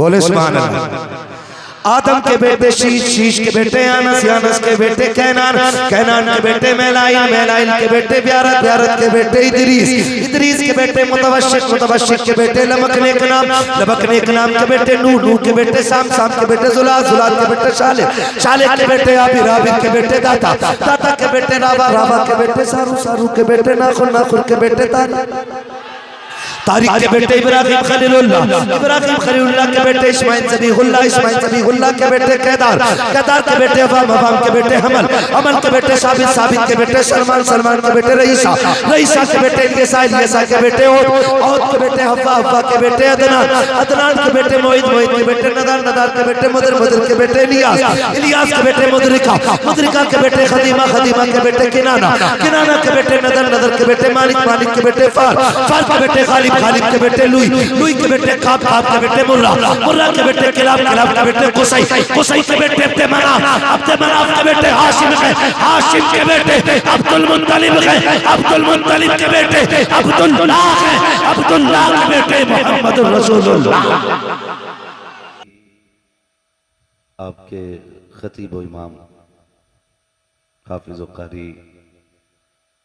बोले सुभान अल्लाह। आदम के बेटे शीश, शीश के बेटे अनस, अनस के बेटे कैनान, कैनान के बेटे मेलाइल, मेलाइल के बेटे ब्यारत, ब्यारत के बेटे इदरीस, इदरीस के बेटे मुतवशिक, मुतवशिक के बेटे लमकने के नाम, लमकने के नाम के बेटे नूह, नूह के बेटे साम, साम के बेटे जुलाल, जुलाल के बेटे शालिह, शालिह के बेटे आबिर, आबिर के बेटे दाता, दाता के बेटे रावा, रावा के बेटे सारू, सारू के बेटे नाखुर, नाखुर के बेटे तारिक, तारिक के बेटे इब्राहिम खलीलुल्लाह, इब्राहिम खलीलुल्लाह के बेटे इस्माइल ज़बीहुल्लाह, इस्माइल ज़बीहुल्लाह के बेटे केदार, केदार के बेटे अवाम, अवाम के बेटे हमल, हमल के बेटे साबित, साबित के बेटे सलमान, सलमान के बेटे रईसा, रईसा के बेटे इलियासा, इलियासा के बेटे औद, औद के बेटे हव्वा, हव्वा के बेटे अदनान, अदनान के बेटे मोइद, मोइद के बेटे नदार, नदार के बेटे मुदर, मुदर के बेटे इलियास, इलियास के बेटे मुदरिका, मुदरिका के बेटे खदीमा, खदीमा के बेटे किनाना, किनाना के बेटे नदर, नदर के बेटे मालिक, मालिक के बेटे फार, फार के बेटे गालिब, गालिब के बेटे लुई, लुई के बेटे काब, काब के बेटे मुर्रा, मुर्रा के बेटे किलाब, किलाब के बेटे कुसै, कुसै के बेटे अब्दे मनाफ, अब्दे मनाफ के बेटे हाशिम है, हाशिम के बेटे अब्दुल मुत्तलिब है, अब्दुल मुत्तलिब के बेटे अब्दुल्लाह है, अब्दुल्लाह के बेटे मोहम्मदुर रसूलुल्लाह। आपके खतीब व इमाम हाफिज व कारी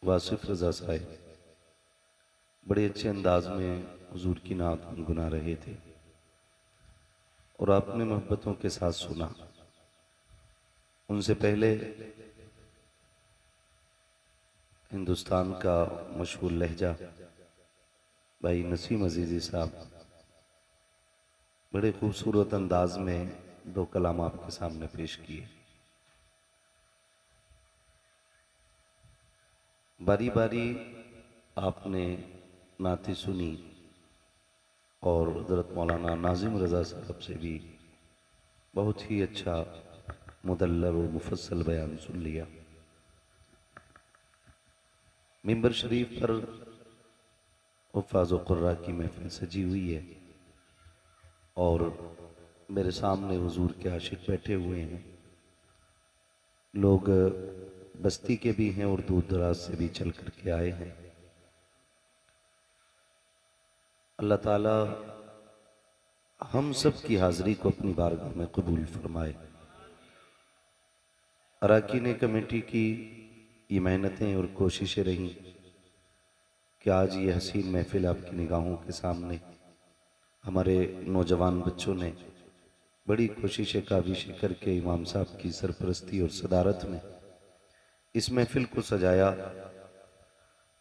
वासिफ रज़ा साहब बड़े अच्छे अंदाज में हुजूर की नात गुनगुना रहे थे और आपने मोहब्बतों के साथ सुना। उनसे पहले हिंदुस्तान का मशहूर लहजा भाई नसीम अजीज़ी साहब बड़े खूबसूरत अंदाज में दो कलाम आपके सामने पेश किए। बारी बारी आपने नाती सुनी और हज़रत मौलाना नाज़िम रज़ा साहब से भी बहुत ही अच्छा मुदल्लर और मुफस्सल बयान सुन लिया। मिंबर शरीफ पर हुफ़ाज़ व क़ुर्रा की महफ़िल सजी हुई है और मेरे सामने हुजूर के आशिक बैठे हुए हैं। लोग बस्ती के भी हैं और दूर दराज से भी चल कर के आए हैं। अल्लाह ताला हम सब की हाज़िरी को अपनी बारगाह में कबूल फरमाए। अरकान कमेटी की ये मेहनतें और कोशिशें रहीं कि आज ये हसीन महफिल आपकी निगाहों के सामने हमारे नौजवान बच्चों ने बड़ी कोशिशें काविशें करके इमाम साहब की सरपरस्ती और सदारत में इस महफिल को सजाया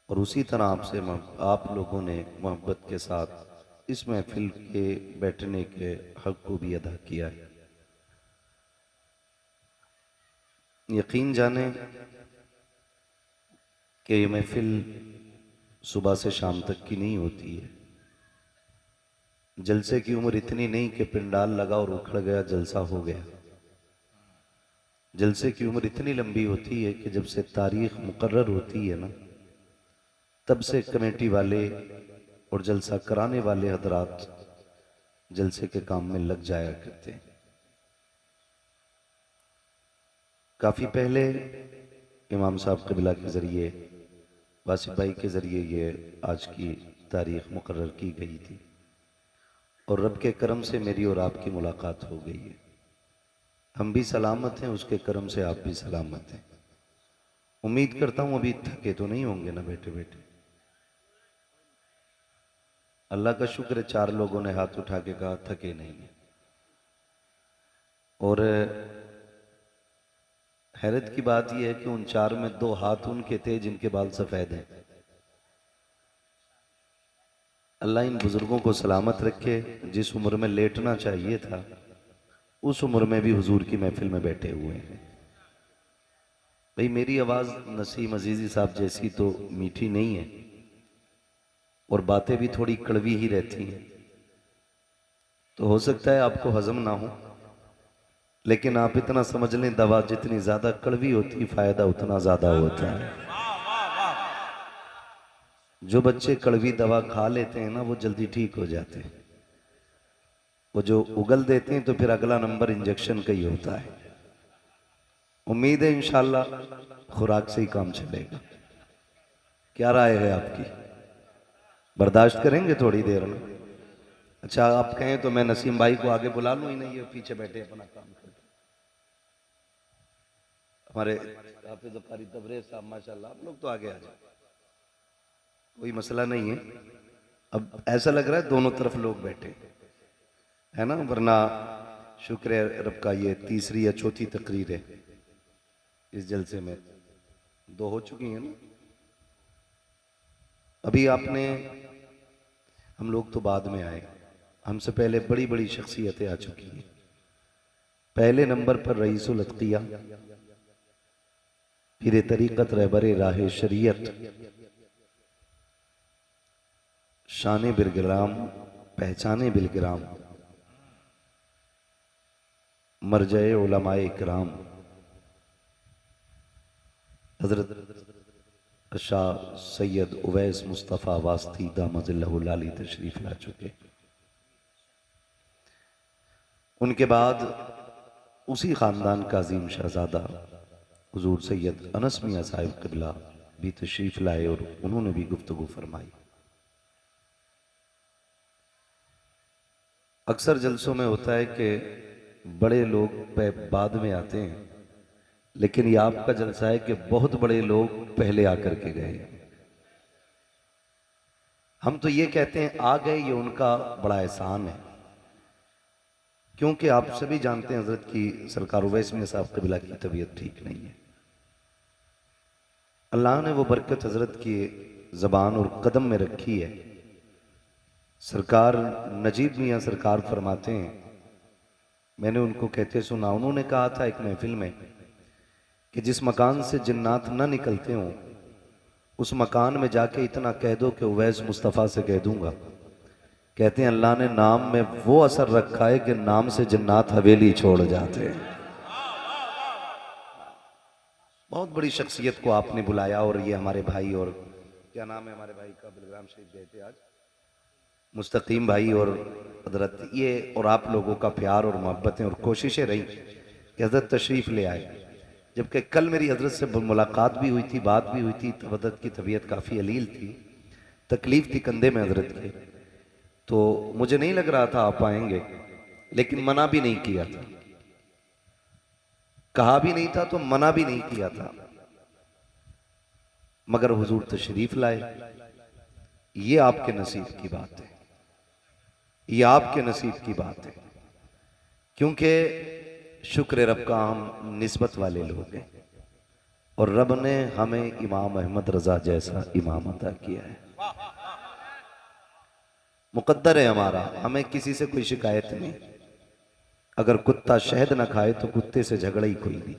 और उसी तरह आपसे आप लोगों ने मोहब्बत के साथ इस महफिल के बैठने के हक को भी अदा किया है। यकीन जाने कि ये महफिल सुबह से शाम तक की नहीं होती है। जलसे की उम्र इतनी नहीं कि पिंडाल लगा और उखड़ गया, जलसा हो गया। जलसे की उम्र इतनी लंबी होती है कि जब से तारीख मुकर्रर होती है ना, तब से कमेटी वाले और जलसा कराने वाले हजरात जलसे के काम में लग जाया करते हैं। काफ़ी पहले इमाम साहब क़िबला के ज़रिए वासिफ भाई के ज़रिए ये आज की तारीख़ मुकर्रर की गई थी और रब के करम से मेरी और आपकी मुलाकात हो गई है। हम भी सलामत हैं, उसके करम से आप भी सलामत हैं। उम्मीद करता हूँ अभी थके तो नहीं होंगे ना बैठे बैठे। अल्लाह का शुक्र है 4 लोगों ने हाथ उठा के कहा थके नहीं है। और हैरत की बात यह है कि उन 4 में 2 हाथ उनके थे जिनके बाल सफेद हैं। अल्लाह इन बुजुर्गों को सलामत रखे। जिस उम्र में लेटना चाहिए था उस उम्र में भी हुजूर की महफिल में बैठे हुए हैं। भाई मेरी आवाज़ नसीम अजीज़ी साहब जैसी तो मीठी नहीं है और बातें भी थोड़ी कड़वी ही रहती हैं, तो हो सकता है आपको हजम ना हो, लेकिन आप इतना समझ लें दवा जितनी ज़्यादा कड़वी होती है फ़ायदा उतना ज़्यादा होता है। जो बच्चे कड़वी दवा खा लेते हैं ना वो जल्दी ठीक हो जाते हैं। वो जो उगल देते हैं तो फिर अगला नंबर इंजेक्शन का ही होता है। उम्मीद है इंशाल्लाह खुराक से ही काम चलेगा। क्या राय है आपकी? बर्दाश्त करेंगे थोड़ी देर में? अच्छा आप कहें तो मैं नसीम भाई को आगे बुला लूँ ही नहीं, ये पीछे बैठे अपना काम करके। हमारे हाफिज़ कारी तबरेज़ साहब माशाल्लाह, आप लोग तो आगे आ जाए, कोई मसला नहीं है। अब ऐसा लग रहा है दोनों तरफ लोग बैठे है ना, वरना शुक्र है रब का ये तीसरी या चौथी तकरीर है इस जलसे में, 2 हो चुकी हैं ना। अभी आपने, हम लोग तो बाद में आए, हमसे पहले बड़ी बड़ी शख्सियतें आ चुकी हैं। पहले नंबर पर रईसुल अत्किया, पीर तरीक़त रहबर राह शरीयत, शान बिलग्राम पहचाने बिलग्राम, मरजए उलमाए इकराम, हजरत शाह सैयद उवैस मुस्तफ़ा वास्ती दामजिल्लहुल तशरीफ ला चुके। उनके बाद उसी ख़ानदान का अजीम शहजादा हुजूर सैयद अनस मियां साहिब क़िबला भी तशरीफ़ लाए और उन्होंने भी गुफ्तगू फरमाई। अक्सर जलसों में होता है कि बड़े लोग बाद में आते हैं, लेकिन ये आपका जलसा है कि बहुत बड़े लोग पहले आकर के गए। हम तो ये कहते हैं आ गए, ये उनका बड़ा एहसान है, क्योंकि आप सभी जानते हैं हजरत की सरकार उवैस मियां साहब क़िबला की तबीयत ठीक नहीं है। अल्लाह ने वो बरकत हजरत की ज़बान और कदम में रखी है। सरकार नजीब मियां सरकार फरमाते हैं, मैंने उनको कहते सुना, उन्होंने कहा था एक महफिल में कि जिस मकान से जिन्नात ना निकलते हों उस मकान में जाके इतना कह दो कि उवैस मुस्तफ़ा से कह दूंगा। कहते हैं अल्लाह ने नाम में वो असर रखा है कि नाम से जिन्नात हवेली छोड़ जाते हैं। बहुत बड़ी शख्सियत को आपने बुलाया, और ये हमारे भाई, और क्या नाम है हमारे भाई का, बिलग्राम शरीफ गए थे आज, मुस्तकीम भाई, और हजरत ये और आप लोगों का प्यार और मोहब्बतें और कोशिशें रही कि हजरत तशरीफ़ ले आए। जबकि कल मेरी हजरत से मुलाकात भी हुई थी, बात भी हुई थी, तब हजरत की तबीयत काफ़ी अलील थी, तकलीफ़ थी कंधे में हजरत के, तो मुझे नहीं लग रहा था आप आएंगे, लेकिन मना भी नहीं किया था, कहा भी नहीं था तो मना भी नहीं किया था, मगर हुजूर तशरीफ़ लाए। ये आपके नसीब की बात है, ये आपके नसीब की बात है, क्योंकि शुक्र रब का हम निस्बत वाले लोग हैं और रब ने हमें इमाम अहमद रजा जैसा इमाम अता किया है। मुकद्दर है हमारा, हमें किसी से कोई शिकायत नहीं। अगर कुत्ता शहद ना खाए तो कुत्ते से झगड़ा ही कोई नहीं,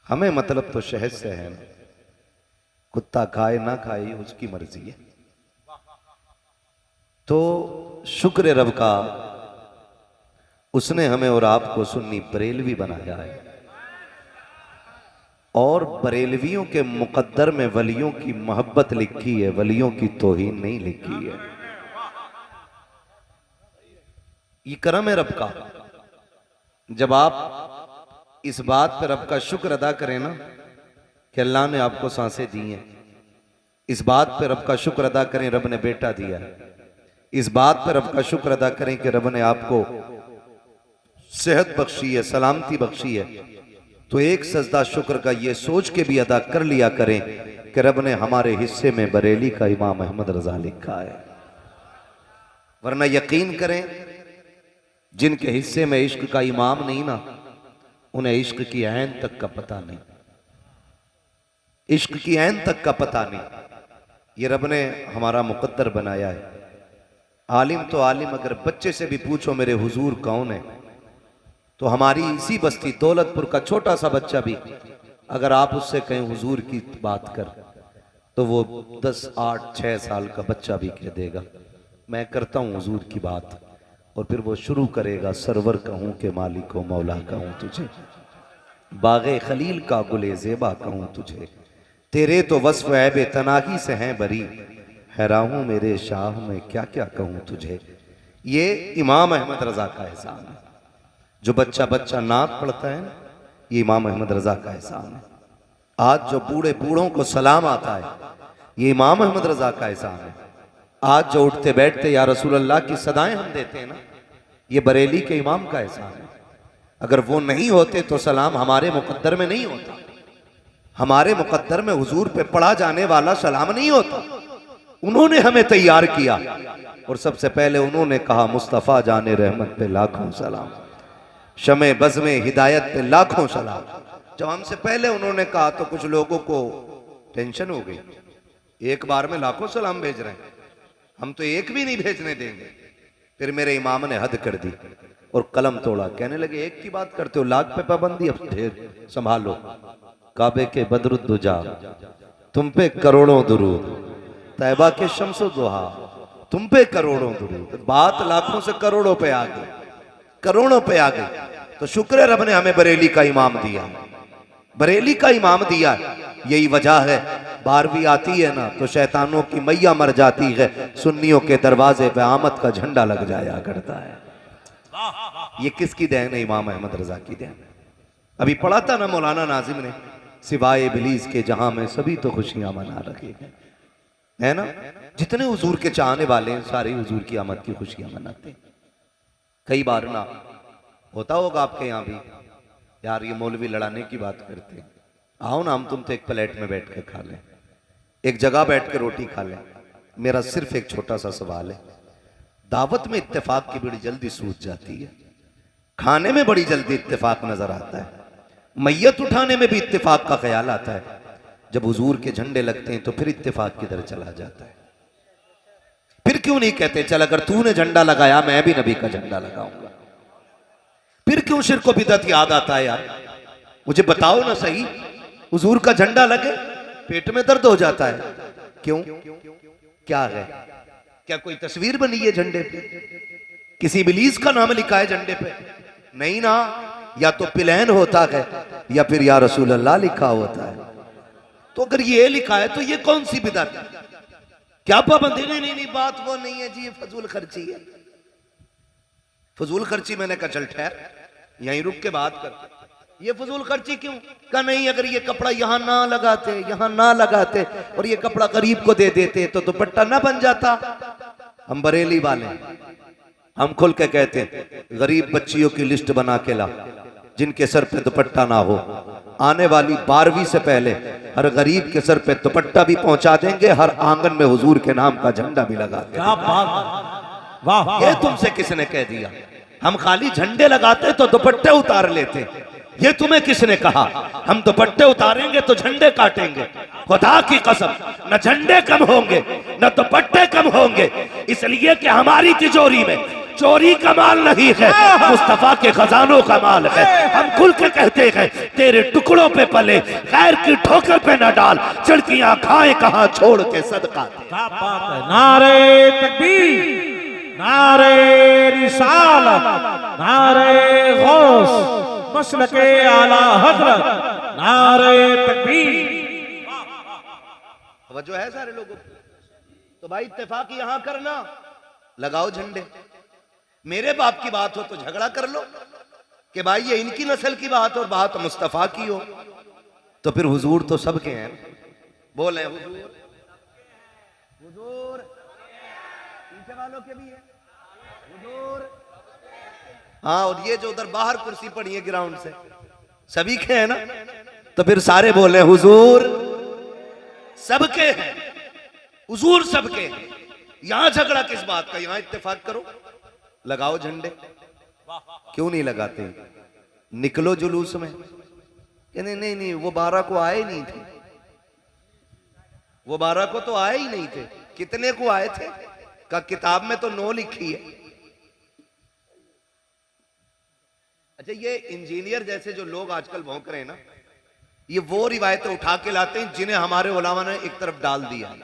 हमें मतलब तो शहद से है ना, कुत्ता खाए ना खाए उसकी मर्जी है। तो शुक्र रब का, उसने हमें और आपको सुन्नी बरेलवी बनाया है, और बरेलवियों के मुकद्दर में वलियों की मोहब्बत लिखी है, वलियों की तौहीन नहीं लिखी है। ये करम है रब का। जब आप इस बात पर रब का शुक्र अदा करें ना कि अल्लाह ने आपको सांसें दी हैं, इस बात पर रब का शुक्र अदा करें रब ने बेटा दिया है, इस बात पर रब का शुक्र अदा करें कि रब ने आपको सेहत बख्शी है, सलामती बख्शी है, तो एक सजदा शुक्र का ये सोच के भी अदा कर लिया करें कि रब ने हमारे हिस्से में बरेली का इमाम अहमद रजा लिखा है। वरना यकीन करें जिनके हिस्से में इश्क का इमाम नहीं ना, उन्हें इश्क की ऐन तक का पता नहीं, इश्क की ऐन तक का पता नहीं। ये रब ने हमारा मुकद्दर बनाया है। आलिम तो आलिम, अगर बच्चे से भी पूछो मेरे हुजूर कौन है, तो हमारी इसी बस्ती दौलतपुर का छोटा सा बच्चा भी अगर आप उससे कहें हुजूर की बात कर, तो वो 10, 8, 6 साल का बच्चा भी कह देगा मैं करता हूँ हुजूर की बात, और फिर वो शुरू करेगा सरवर कहूँ के मालिक व मौला कहूँ तुझे, बागे खलील का गुले ज़ेबा कहूँ तुझे, तेरे तो वस्फ ऐबे तनाही से हैं बरी, हैरान हूँ मेरे शाह में क्या क्या कहूँ तुझे। ये इमाम अहमद रजा का एहसान है। जो बच्चा बच्चा नात पढ़ता है ना, ये इमाम अहमद रजा का एहसान है। आज जो बूढ़े बूढ़ों को सलाम आता है, ये इमाम अहमद रजा का एहसान है। आज जो उठते बैठते या रसूल अल्लाह की सदाएं हम देते हैं ना, ये बरेली के इमाम का एहसान है। अगर वो नहीं होते तो सलाम हमारे मुकद्दर में नहीं होता, हमारे मुकद्दर में हुजूर पे पढ़ा जाने वाला सलाम नहीं होता। उन्होंने हमें तैयार किया और सबसे पहले उन्होंने कहा मुस्तफ़ा जाने रहमत पे लाखों सलाम, शमे बज़्मे हिदायत पे लाखों सलाम। जब हमसे पहले उन्होंने कहा तो कुछ लोगों को टेंशन हो गई, एक बार में लाखों सलाम भेज रहे हैं, हम तो एक भी नहीं भेजने देंगे। फिर मेरे इमाम ने हद कर दी और कलम तोड़ा, कहने लगे एक की बात करते हो, लाख पे पाबंदी, अब ढेर संभालो। काबे के बदरुद्दुजा तुम पे करोड़ों दुरूद, तैबा के शम्सो दुहा तुम पे करोड़ों दुरूद। बात लाखों से करोड़ों पे आ गई, करोड़ों पे आ गई। तो शुक्र है रब ने हमें बरेली का इमाम दिया, बरेली का इमाम दिया। यही वजह है 12वीं आती है ना तो शैतानों की मैया मर जाती है, सुन्नियों के दरवाजे पे आमद का झंडा लग जाया करता है। ये किसकी देन है? इमाम अहमद रजा की देन। अभी पढ़ा था ना मौलाना नाजिम ने, सिवाय इब्लीस के जहां में सभी तो खुशियां मना रखे हैं, है ना। जितने हुजूर के चाहने वाले हैं सारे हुजूर की आमद की खुशियां मनाते हैं। कई बार ना होता होगा आपके यहाँ भी, यार ये मौलवी लड़ाने की बात करते हैं, आओ ना हम तुम तो एक प्लेट में बैठ के खा लें, एक जगह बैठ के रोटी खा लें। मेरा सिर्फ एक छोटा सा सवाल है, दावत में इत्तेफाक की बड़ी जल्दी सूझ जाती है, खाने में बड़ी जल्दी इत्तेफाक नजर आता है, मैयत उठाने में भी इत्तेफाक का ख्याल आता है, जब हुजूर के झंडे लगते हैं तो फिर इत्तेफाक किधर चला जाता है। फिर क्यों नहीं कहते चल अगर तूने झंडा लगाया मैं भी नबी का झंडा लगाऊंगा? फिर क्यों शिर्क व बिदअत याद आता है? यार मुझे बताओ ना सही, हुजूर का झंडा लगे पेट में दर्द हो जाता है, क्यों? क्या है? क्या कोई तस्वीर बनी है झंडे पे? किसी इब्लीस का नाम लिखा है झंडे पे? नहीं ना, या तो प्लेन होता है या फिर या रसूल अल्लाह लिखा होता है। तो अगर ये लिखा है तो ये कौन सी बिदअत है? क्या पाबंदी? नहीं नहीं नहीं, बात वो नहीं है जी, ये फजूल खर्ची है। फजूल खर्ची? मैंने कहा चल ठहर, यहीं रुक के बात कर, ये फजूल खर्ची क्यों? कहा नहीं, अगर ये कपड़ा यहां ना लगाते, यहां ना लगाते और ये कपड़ा गरीब को दे देते तो दुपट्टा ना बन जाता। हम बरेली वाले हम खुल के कहते हैं गरीब बच्चियों की लिस्ट बना के ला जिनके सर पे दुपट्टा ना हो। आने वाली 12वीं से पहले हर गरीब के सर पे दुपट्टा भी पहुंचा देंगे, हर आंगन में हुजूर के नाम का झंडा भी लगा देंगे। क्या बात, वाह! ये तुमसे किसने कह दिया? हम खाली झंडे लगाते तो दुपट्टे उतार लेते, ये तुम्हें किसने कहा? हम दुपट्टे उतारेंगे तो झंडे काटेंगे। खुदा की कसम, न झंडे कम होंगे न दुपट्टे कम होंगे, इसलिए कि हमारी तिजोरी में चोरी का माल नहीं है, मुस्तफा के खजानों का माल है। हम खुल के कहते हैं तेरे टुकड़ों पे पले, गैर की ठोकर पे न डाल, चिड़कियां खाए कहां छोड़ के सदका दे। क्या बात है! नारे तकबीर, नारे रिसालत, नारे गौस, मसलके आला हजरत, नारे तकबीर। वजह है सारे लोगों तो भाई इत्तेफाक यहां करना, लगाओ झंडे। मेरे बाप की बात हो तो झगड़ा कर लो कि भाई ये इनकी नस्ल की बात और बात मुस्तफा की हो, तो फिर हुजूर तो सबके हैं। बोले हुजूर, हुजूर पीछे वालों के भी है हुजूर। हाँ, और ये जो उधर बाहर कुर्सी पड़ी है ग्राउंड से सभी के है ना, तो फिर सारे बोले हुजूर सबके हैं, हुजूर सबके हैं। यहां झगड़ा किस बात का? यहां इत्तेफाक करो, लगाओ झंडे। क्यों नहीं लगाते? निकलो जुलूस में। नहीं नहीं नहीं, वो 12 को आए नहीं थे, वो 12 को तो आए ही नहीं थे। कितने को आए थे? का किताब में तो 9 लिखी है। अच्छा, ये इंजीनियर जैसे जो लोग आजकल भौंक रहे हैं ना, ये वो रिवायतें उठा के लाते हैं जिन्हें हमारे उलामा ने एक तरफ डाल दिया।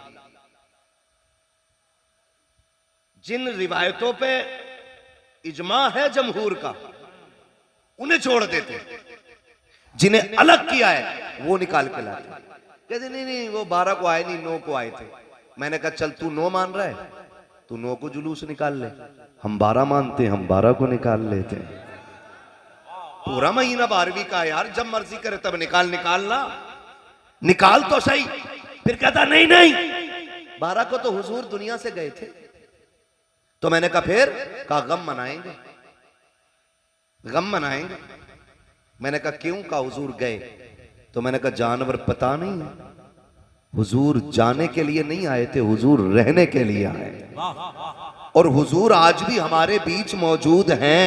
जिन रिवायतों पे इजमा है जमहूर का उन्हें छोड़ देते हैं, जिन्हें अलग किया है वो निकाल के लाते हैं। कहते नहीं नहीं, वो 12 को आए नहीं, 9 को आए थे। मैंने कहा चल तू 9 मान रहा है, तू 9 को जुलूस निकाल ले, हम 12 मानते हैं, हम 12 को निकाल लेते हैं। पूरा महीना 12वीं का यार, जब मर्जी करे तब निकालना, निकाल तो सही। फिर कहता नहीं नहीं, 12 को तो हुजूर दुनिया से गए थे। तो मैंने कहा फिर, कहा गम मनाएंगे, गम मनाएंगे। मैंने कहा क्यों? कहा हुजूर गए। तो मैंने कहा जानवर पता नहीं है, हुजूर जाने के लिए नहीं आए थे, हुजूर रहने के लिए आए। और हुजूर आज भी हमारे बीच मौजूद हैं।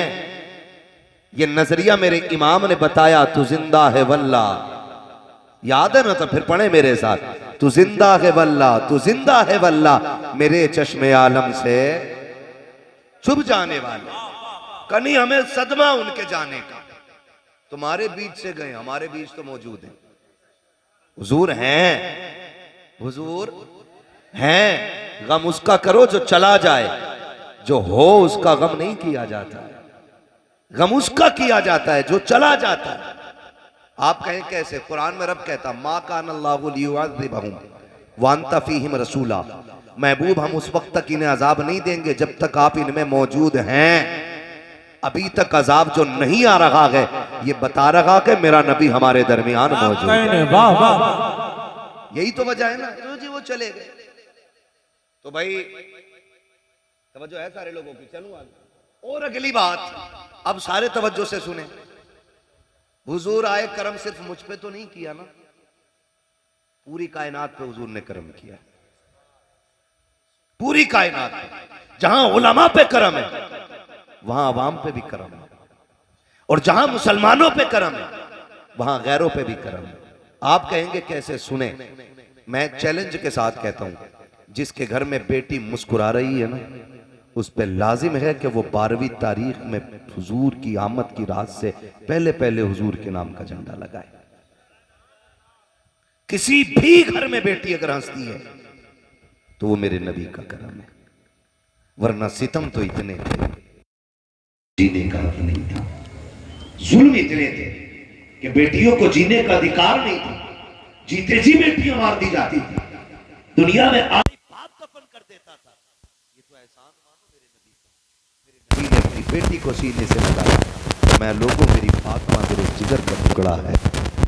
ये नजरिया मेरे इमाम ने बताया। तू जिंदा है वल्ला, याद है ना? तो फिर पढ़े मेरे साथ। तू जिंदा है वल्ला, तू जिंदा है वल्ला, मेरे चश्मे आलम से छुप जाने वाले। कहीं हमें सदमा उनके जाने का। तुम्हारे बीच से गए, हमारे बीच तो मौजूद हैं। हुजूर हैं, हुजूर हैं। गम उसका करो जो चला जाए, जो हो उसका गम नहीं किया जाता है। गम उसका किया जाता है जो चला जाता है। आप कहें कैसे? कुरान में रब कहता मा कान अल्लाहु लियुअज़्ज़िबहुम व अंत फीहिम रसूला। महबूब हम उस वक्त तक इन्हें अजाब नहीं देंगे जब तक आप इनमें मौजूद हैं। अभी तक अजाब जो नहीं आ रहा है ये बता रहा कि मेरा नबी हमारे दरमियान मौजूद है। वाह वाह, यही तो वजह है ना। तो जी वो चले गए। तो भाई तवज्जो है सारे लोगों की। चलूं आगे। और अगली बात, अब सारे तवज्जो से सुने। हुजूर आए, करम सिर्फ मुझ पे तो नहीं किया ना, पूरी कायनात पे हुजूर ने करम किया। पूरी कायनात पे। जहां उलमा पे करम है वहां अवाम पे भी करम है, और जहां मुसलमानों पे करम है वहां गैरों पे भी करम है। आप कहेंगे कैसे? सुने, मैं चैलेंज के साथ कहता हूं, जिसके घर में बेटी मुस्कुरा रही है ना, उस पे लाजिम है कि वो 12वीं तारीख में हुजूर की आमद की रात से पहले पहले हुजूर के नाम का झंडा लगाए। किसी भी घर में बेटी अगर हंसती है तो वो मेरे नबी का करम है, वरना सितम तो इतने थे, जीने का हक नहीं था। जुल्म इतने थे कि बेटियों को जीने का अधिकार नहीं था। जीते जी बेटियां मार दी जाती थी। दुनिया में बाप दफन कर देता था। ये तो एहसान मानो मेरे नबी का। मेरे नबी ने अपनी बेटी को सीने से लगाया। मैं लोगों, मेरी फातिमा मेरे जिगर का टुकड़ा है।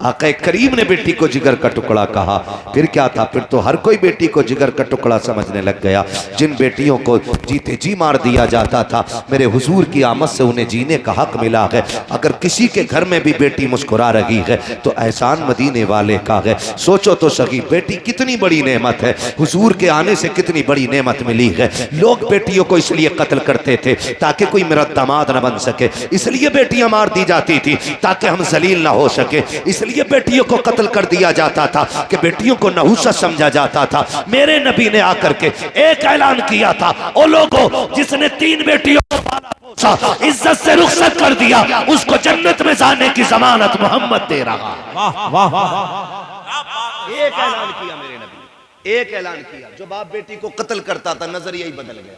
आका करीम ने बेटी को जिगर का टुकड़ा कहा। फिर क्या था? फिर तो हर कोई बेटी को जिगर का टुकड़ा समझने लग गया। जिन बेटियों को जीते जी मार दिया जाता था, मेरे हुजूर की आमद से उन्हें जीने का हक मिला है। अगर किसी के घर में भी बेटी मुस्कुरा रही है तो एहसान मदीने वाले का है। सोचो तो सही, बेटी कितनी बड़ी नेमत है। हुजूर के आने से कितनी बड़ी नेमत मिली है। लोग बेटियों को इसलिए कत्ल करते थे ताकि कोई मेरा दामाद न बन सके, इसलिए बेटियां मार दी जाती थी ताकि हम जलील ना हो सके, इसलिए बेटियों को कत्ल कर दिया जाता था कि बेटियों को नहुसा समझा जाता था। मेरे नबी ने आकर के एक ऐलान किया था, ओ लोगों, जिसने 3 बेटियों को पाला पोसा, इज्जत से रुखसत कर दिया, उसको जन्नत में जाने की जमानत मोहम्मद दे रहा। वाह वाह वाह। एक ऐलान किया मेरे नबी, एक ऐलान किया। जो बाप बेटी को कत्ल करता था, नजरिया ही बदल गया,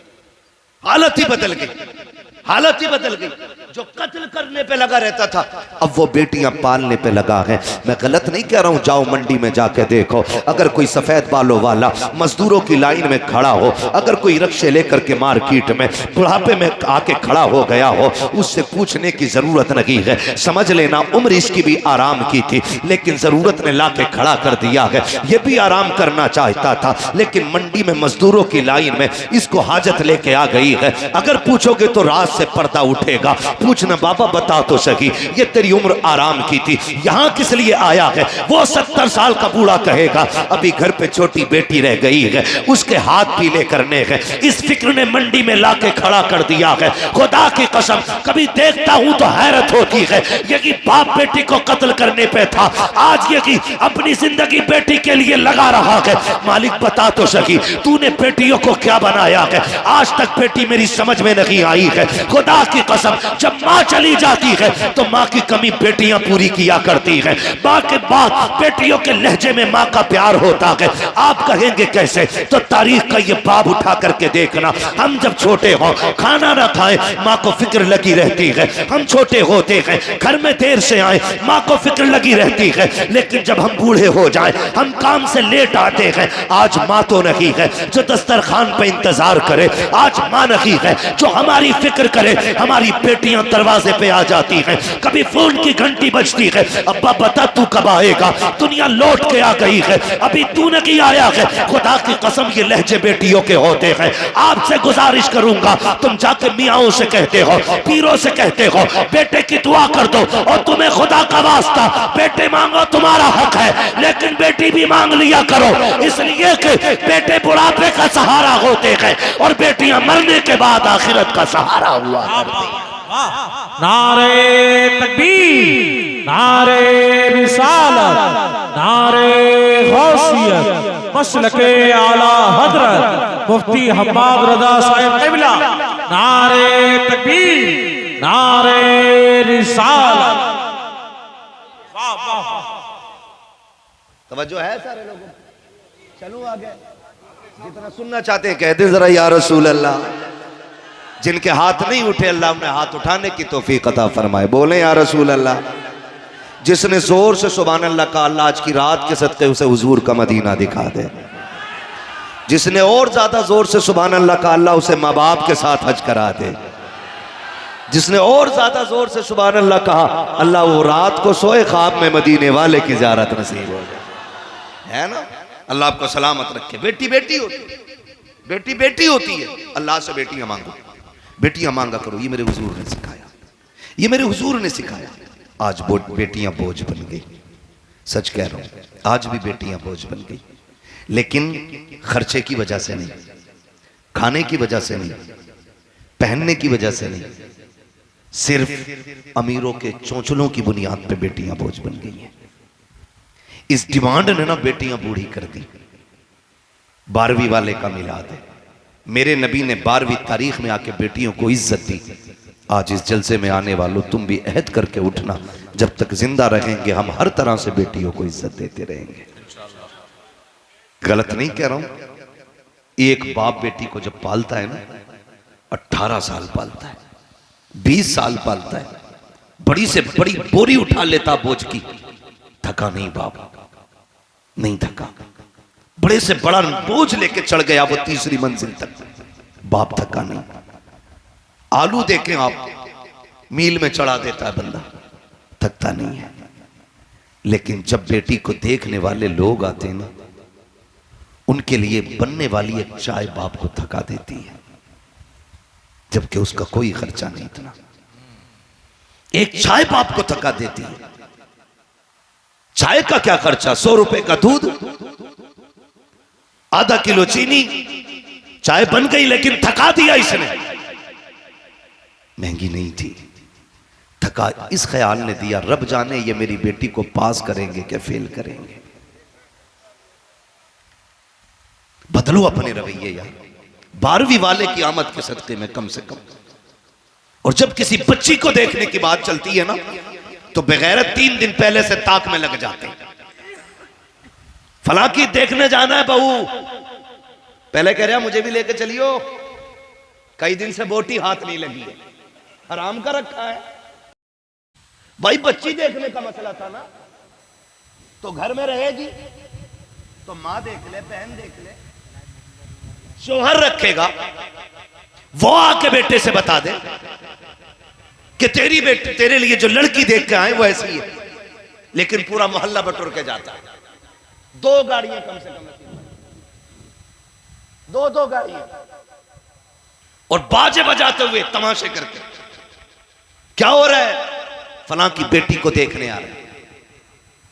हालत ही बदल गई, हालत ही बदल गई। जो कत्ल करने पे लगा रहता था अब वो बेटियां पालने पे लगा है। मैं गलत नहीं कह रहा हूं, जाओ मंडी में जाके देखो, अगर कोई सफेद बालों वाला मजदूरों की लाइन में खड़ा हो, अगर कोई रक्शे लेकर के मार्केट में बुढ़ापे में आके खड़ा हो गया हो, उससे पूछने की जरूरत नहीं है। समझ लेना उम्र इसकी भी आराम की थी, लेकिन जरूरत ने लाके खड़ा कर दिया है। ये भी आराम करना चाहता था, लेकिन मंडी में मजदूरों की लाइन में इसको हाजत लेके आ गई है। अगर पूछोगे तो रात से पर्दा उठेगा। पूछना बाबा बता तो सही, ये तेरी उम्र आराम की थी, यहाँ किस लिए आया है? वो 70 साल का बूढ़ा कहेगा अभी घर पे छोटी बेटी रह गई है, उसके हाथ पीले करने हैं। इस फिक्र ने मंडी में लाके खड़ा कर दिया है। खुदा की कसम कभी देखता हूं तो हैरत होती है, ये कि बाप बेटी को कत्ल करने पे था, आज ये कि अपनी जिंदगी बेटी के लिए लगा रहा है। मालिक बता तो सही, तूने बेटियों को क्या बनाया है? आज तक बेटी मेरी समझ में नहीं आई है। खुदा की कसम, जब माँ चली जाती है तो माँ की कमी बेटियां पूरी किया करती हैं। माँ के बाद बेटियों के लहजे में माँ का प्यार होता है। आप कहेंगे कैसे? तो तारीख का ये बाब उठा करके देखना। हम जब छोटे हों, खाना ना खाएं, माँ को फिक्र लगी रहती है। हम छोटे होते हैं, घर में देर से आए, माँ को फिक्र लगी रहती है। लेकिन जब हम बूढ़े हो जाएं, हम काम से लेट आते हैं, आज माँ तो नहीं है जो दस्तरखान पे इंतजार करे, आज माँ नहीं है जो हमारी फिक्र करे। हमारी बेटियां दरवाजे पे आ जाती है, कभी फोन की घंटी बजती है, अब्बा बता तू कब आएगा, दुनिया लौट के आ गई है, अभी तू नहीं आया है। खुदा की कसम ये लहजे बेटियों के होते हैं। आपसे गुजारिश करूंगा, तुम जाके मियाओं से कहते हो, पीरों से कहते हो, बेटे की दुआ कर दो, और तुम्हें खुदा का वास्ता बेटे मांगो, तुम्हारा हक है, लेकिन बेटी भी मांग लिया करो, इसलिए कि बेटे बुढ़ापे का सहारा होते हैं और बेटियां मरने के बाद आखिरत का सहारा हुआ करती हैं। नारे तकबीर, नारे रिसालत, नारे गौसियत, मसलके आला हजरत मुफ्ती हम्माद रजा साहिब क़िबला। नारे तकबीर, नारे रिसालत। तवज्जो है सारे लोगों, चलो आगे, जितना सुनना चाहते हैं कह दे जरा या रसूल अल्लाह। जिनके हाथ नहीं उठे अल्लाह उन्हें हाथ उठाने की तौफीक अता फरमाए, बोले या रसूल अल्लाह। जिसने जोर से सुभान अल्लाह का, अल्लाह आज की रात के सदक़े उसे हुजूर का मदीना दिखा दे। जिसने और ज्यादा जोर से सुभान अल्लाह का, अल्लाह उसे माँ बाप के साथ हज करा दे। जिसने और ज्यादा जोर से सुभान अल्लाह कहा, अल्लाह वो रात को सोए ख्वाब में मदीने वाले की ज़ियारत नसीब हो जाए, है ना। अल्लाह आपको सलामत रखे। बेटी बेटी होती है, बेटी बेटी होती है। अल्लाह से बेटियां मांगो, बेटियां मांगा करो, ये मेरे हुजूर ने सिखाया, ये मेरे हुजूर ने सिखाया। आज बेटियां बोझ बन गई, सच कह रहा हूं, आज भी बेटियां बोझ बन गई, लेकिन खर्चे की वजह से नहीं, खाने की वजह से नहीं, पहनने की वजह से नहीं, सिर्फ अमीरों के चोंचलों की बुनियाद पे बेटियां बोझ बन गई हैं। इस डिमांड ने ना बेटियां बूढ़ी कर दी। 12वीं वाले का मिलाद है, मेरे नबी ने 12वीं तारीख में आके बेटियों को इज्जत दी। आज इस जलसे में आने वालों तुम भी अहद करके उठना, जब तक जिंदा रहेंगे हम हर तरह से बेटियों को इज्जत देते रहेंगे। गलत नहीं कह रहा हूं। एक बाप बेटी को जब पालता है ना, 18 साल पालता है, 20 साल पालता है, बड़ी से बड़ी बोरी उठा लेता बोझ की, थका नहीं बाप, नहीं थका। बड़े से बड़ा बोझ लेके चढ़ गया वो तीसरी मंजिल तक, बाप थका नहीं। आलू देखें आप, मील में चढ़ा देता है बंदा, थकता नहीं है। लेकिन जब बेटी को देखने वाले लोग आते हैं ना, उनके लिए बनने वाली एक चाय बाप को थका देती है, जबकि उसका कोई खर्चा नहीं इतना। एक चाय बाप को थका देती है। चाय का क्या खर्चा, 100 रुपए का दूध, आधा किलो चीनी, चाय बन गई, लेकिन थका दिया इसने। महंगी नहीं थी, थका इस ख्याल ने दिया, रब जाने ये मेरी बेटी को पास करेंगे क्या फेल करेंगे। बदलो अपने रवैये यार। 12वीं वाले की आमद के सदके में कम से कम। और जब किसी बच्ची को देखने की बात चलती है ना, तो बगैरत 3 दिन पहले से ताक में लग जाते हैं। फला की देखने जाना है बहू, पहले कह रहा मुझे भी लेके चलियो, कई दिन से बोटी हाथ नहीं लगी है, हराम का रखा है। भाई बच्ची देखने का मसला था ना, तो घर में रहेगी तो माँ देख ले, बहन देख ले, शोहर रखेगा, वो आके बेटे से बता दे कि तेरी बेटी, तेरे लिए जो लड़की देख के आए वो ऐसी है, लेकिन पूरा मोहल्ला बटोर के जाता है। 2 गाड़ियां कम से कम, 2 गाड़ियां, और बाजे बजाते हुए तमाशे करके। क्या हो रहा है? फलां की बेटी को देखने आ रहे हैं।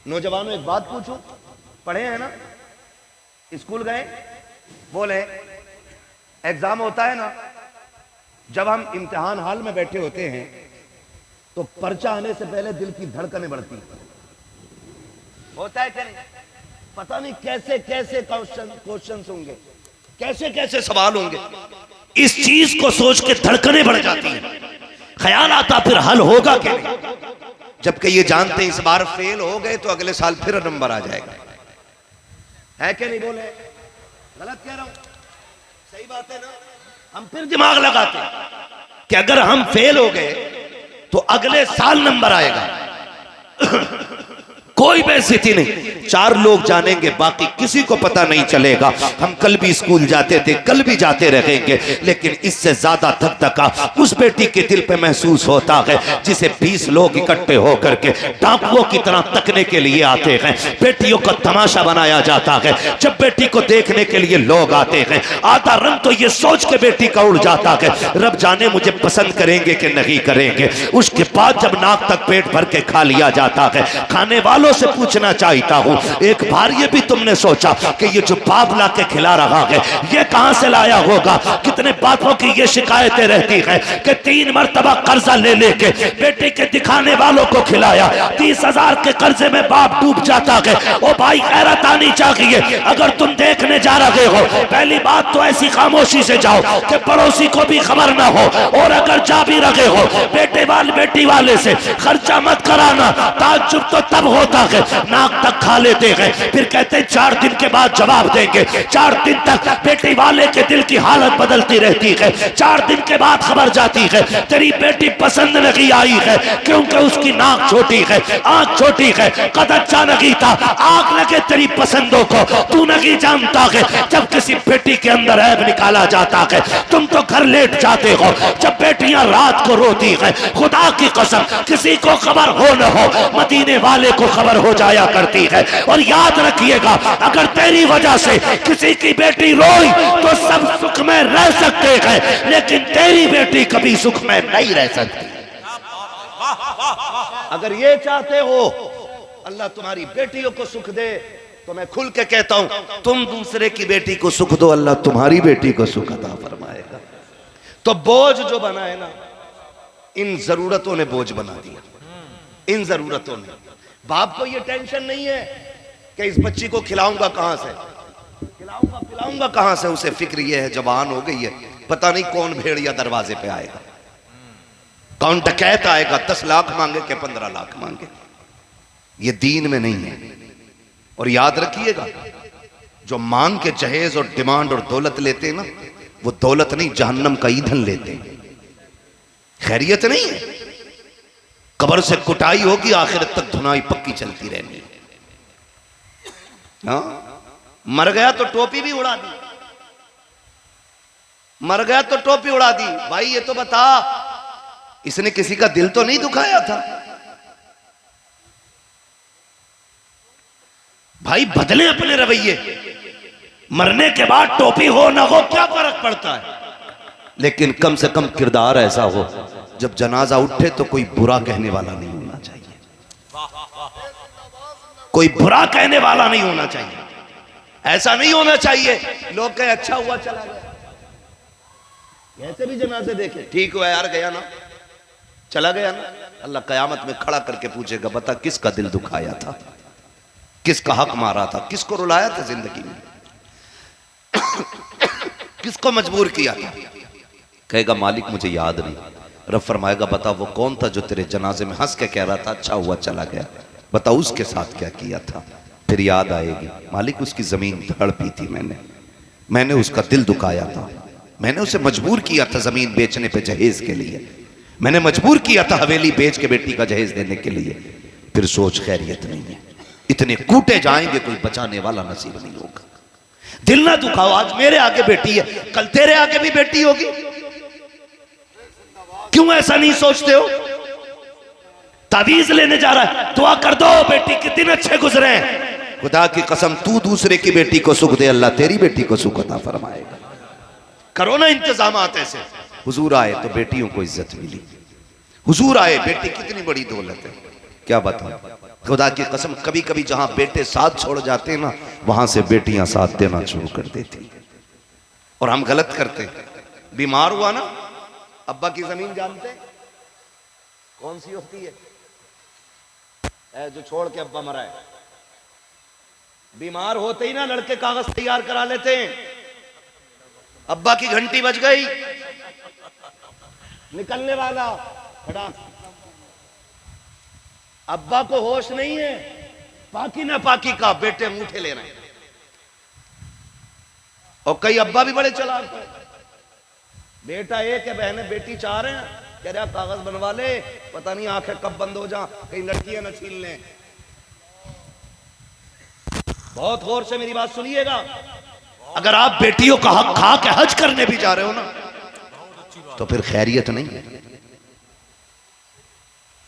नौजवानों एक बात पूछूं, पढ़े हैं ना, स्कूल गए, बोले एग्जाम होता है ना, जब हम इम्तिहान हॉल में बैठे होते हैं तो पर्चा आने से पहले दिल की धड़कनें बढ़ती हैं। होता है क्या नहीं? पता नहीं कैसे कैसे क्वेश्चन होंगे, कैसे कैसे सवाल होंगे। इस चीज को सोच के धड़कनें बढ़ जाती हैं, ख्याल आता फिर हल होगा क्या नहीं। जबकि ये जानते हैं इस बार फेल हो गए तो अगले साल फिर नंबर आ जाएगा। है क्या नहीं? बोले गलत कह रहा हूं? सही बात है ना। हम फिर दिमाग लगाते हैं कि अगर हम फेल हो गए तो अगले साल नंबर आएगा। कोई बेइज्जती नहीं, 4 लोग जानेंगे, बाकी किसी को पता नहीं चलेगा। हम कल भी स्कूल जाते थे, कल भी जाते रहेंगे, लेकिन इससे ज्यादा धकधका उस बेटी के दिल पे महसूस होता है जिसे 20 लोग इकट्ठे होकर के डाकुओं की तरह तकने के लिए आते हैं। बेटियों का तमाशा बनाया जाता है। जब बेटी को देखने के लिए लोग आते हैं, आधा रंग तो ये सोच के बेटी का उड़ जाता है, रब जाने मुझे पसंद करेंगे कि नहीं करेंगे। उसके बाद जब नाक तक पेट भर के खा लिया जाता है, खाने वालों से पूछना चाहता हूं, एक बार ये भी तुमने सोचा कि ये जो बाप ला के खिला रहा है ये कहां से लाया होगा? कितने बापों की ये शिकायतें रहती है कि 3 मरतबा कर्जा ले लेके बेटे के दिखाने वालों को खिलाया, 30,000 के कर्जे में बाप डूब जाता है। ओ भाई, गैरत आनी चाहिए। अगर तुम देखने जा रहे हो, पहली बात तो ऐसी खामोशी से जाओ कि पड़ोसी को भी खबर ना हो, और अगर जा भी रहे हो बेटी वाले से खर्चा मत कराना। ताज्जुब तो तब होता है, नाक तक खा लेते हैं, फिर कहते हैं 4 दिन के बाद जवाब देंगे। 4 दिन तक बेटी वाले के दिल की हालत बदलती रहती है। 4 दिन के बाद खबर जाती है तेरी बेटी पसंद नहीं आई है, क्योंकि उसकी नाक छोटी है, आंख छोटी है, कद अच्छा नहीं था। आग लगे तेरी पसंदों को, तू नहीं जानता है जब किसी बेटी के अंदर ऐब निकाला जाता है तुम तो घर लेट जाते हो। जब बेटियां रात को रोती है, खुदा की कसम किसी को खबर हो न हो, मदीने वाले को खबर हो जाया करती है। और याद रखिएगा, अगर तेरी वजह से किसी की बेटी रोई तो सब सुख में रह सकते हैं, लेकिन तेरी बेटी कभी सुख में नहीं रह सकती। अगर ये चाहते हो अल्लाह तुम्हारी बेटियों को सुख दे, तो मैं खुल के कहता हूं, तुम दूसरे की बेटी को सुख दो, अल्लाह तुम्हारी बेटी को सुख अता फरमाएगा। तो बोझ जो बना है ना, इन जरूरतों ने बोझ बना दिया। इन जरूरतों ने, बाप को ये टेंशन नहीं है कि इस बच्ची को खिलाऊंगा कहां से, पिलाऊंगा कहां से। उसे फिक्र ये है, जवान हो गई है, पता नहीं कौन भेड़िया दरवाजे पे आएगा, कौन डकैत आएगा, 10 लाख मांगे कि 15 लाख मांगे। ये दीन में नहीं है। और याद रखिएगा, जो मांग के जहेज और डिमांड और दौलत लेते हैं ना, वो दौलत नहीं, जहन्नम का ईंधन लेते हैं। खैरियत नहीं है। कब्र से कुटाई होगी, आखिरत तक धुनाई पक्की चलती रहनी। हाँ, मर गया तो टोपी भी उड़ा दी, मर गया तो टोपी उड़ा दी। भाई ये तो बता, इसने किसी का दिल तो नहीं दुखाया था? भाई बदले अपने रवैये। मरने के बाद टोपी हो ना हो क्या फर्क पड़ता है, लेकिन कम से कम किरदार ऐसा हो जब जनाजा उठे तो कोई बुरा कहने वाला नहीं होना चाहिए, कोई बुरा कहने वाला नहीं होना चाहिए। ऐसा नहीं होना चाहिए लोग कहे अच्छा हुआ चला गया। ऐसे भी जनाजे देखे, ठीक हुआ यार, गया ना, चला गया ना। अल्लाह कयामत में खड़ा करके पूछेगा, बता किसका दिल दुखाया था, किसका हक मारा था, किसको रुलाया था जिंदगी में, किसको मजबूर किया था। कहेगा मालिक मुझे याद नहीं। रब फरमाएगा बता वो कौन था जो तेरे जनाजे में हंस के कह रहा था अच्छा हुआ चला गया, बता उसके साथ क्या किया था। फिर याद आएगी, मालिक उसकी जमीन हड़पी थी, मैंने उसका दिल दुखाया था, मैंने उसे मजबूर किया था जमीन बेचने पे जहेज के लिए, मैंने मजबूर किया था हवेली बेच के बेटी का जहेज देने के लिए। फिर सोच खैरियत नहीं है, इतने कूटे जाएंगे कोई बचाने वाला नसीब नहीं होगा। दिल ना दुखाओ, आज मेरे आगे बेटी है, कल तेरे आगे भी बेटी होगी। क्यों ऐसा नहीं सोचते हो? तावीज लेने जा रहा है, दुआ कर दो बेटी के दिन अच्छे गुजरे। खुदा की कसम तू दूसरे की बेटी को सुख दे, अल्लाह तेरी बेटी को सुख अता फरमाएगा। करो ना इंतजामात ऐसे। हुजूर आए तो बेटियों को इज्जत मिली, हुजूर आए, बेटी कितनी बड़ी दौलत है, क्या बताऊं। खुदा की कसम कभी कभी जहां बेटे साथ छोड़ जाते हैं ना, वहां से बेटियां साथ देना शुरू कर देती। और हम गलत करते। बीमार हुआ ना, अब्बा की जमीन जानते कौन सी होती है? जो छोड़ के अब्बा मरा है। बीमार होते ही ना लड़के कागज तैयार करा लेते हैं, अब्बा की घंटी बज गई, निकलने वाला खड़ा। अब्बा को होश नहीं है पाकी ना पाकी का, बेटे अंगूठे ले रहे हैं। और कई अब्बा भी बड़े चालाक हैं, बेटा एक है, बहने बेटी 4 हैं, कह रहा कागज बनवा ले, पता नहीं आंखें कब बंद हो जा, कहीं लड़कियां न छीन लें। बहुत गौर से मेरी बात सुनिएगा। अगर आप बेटियों का हक खा के हज करने भी जा रहे हो ना, तो फिर खैरियत नहीं है,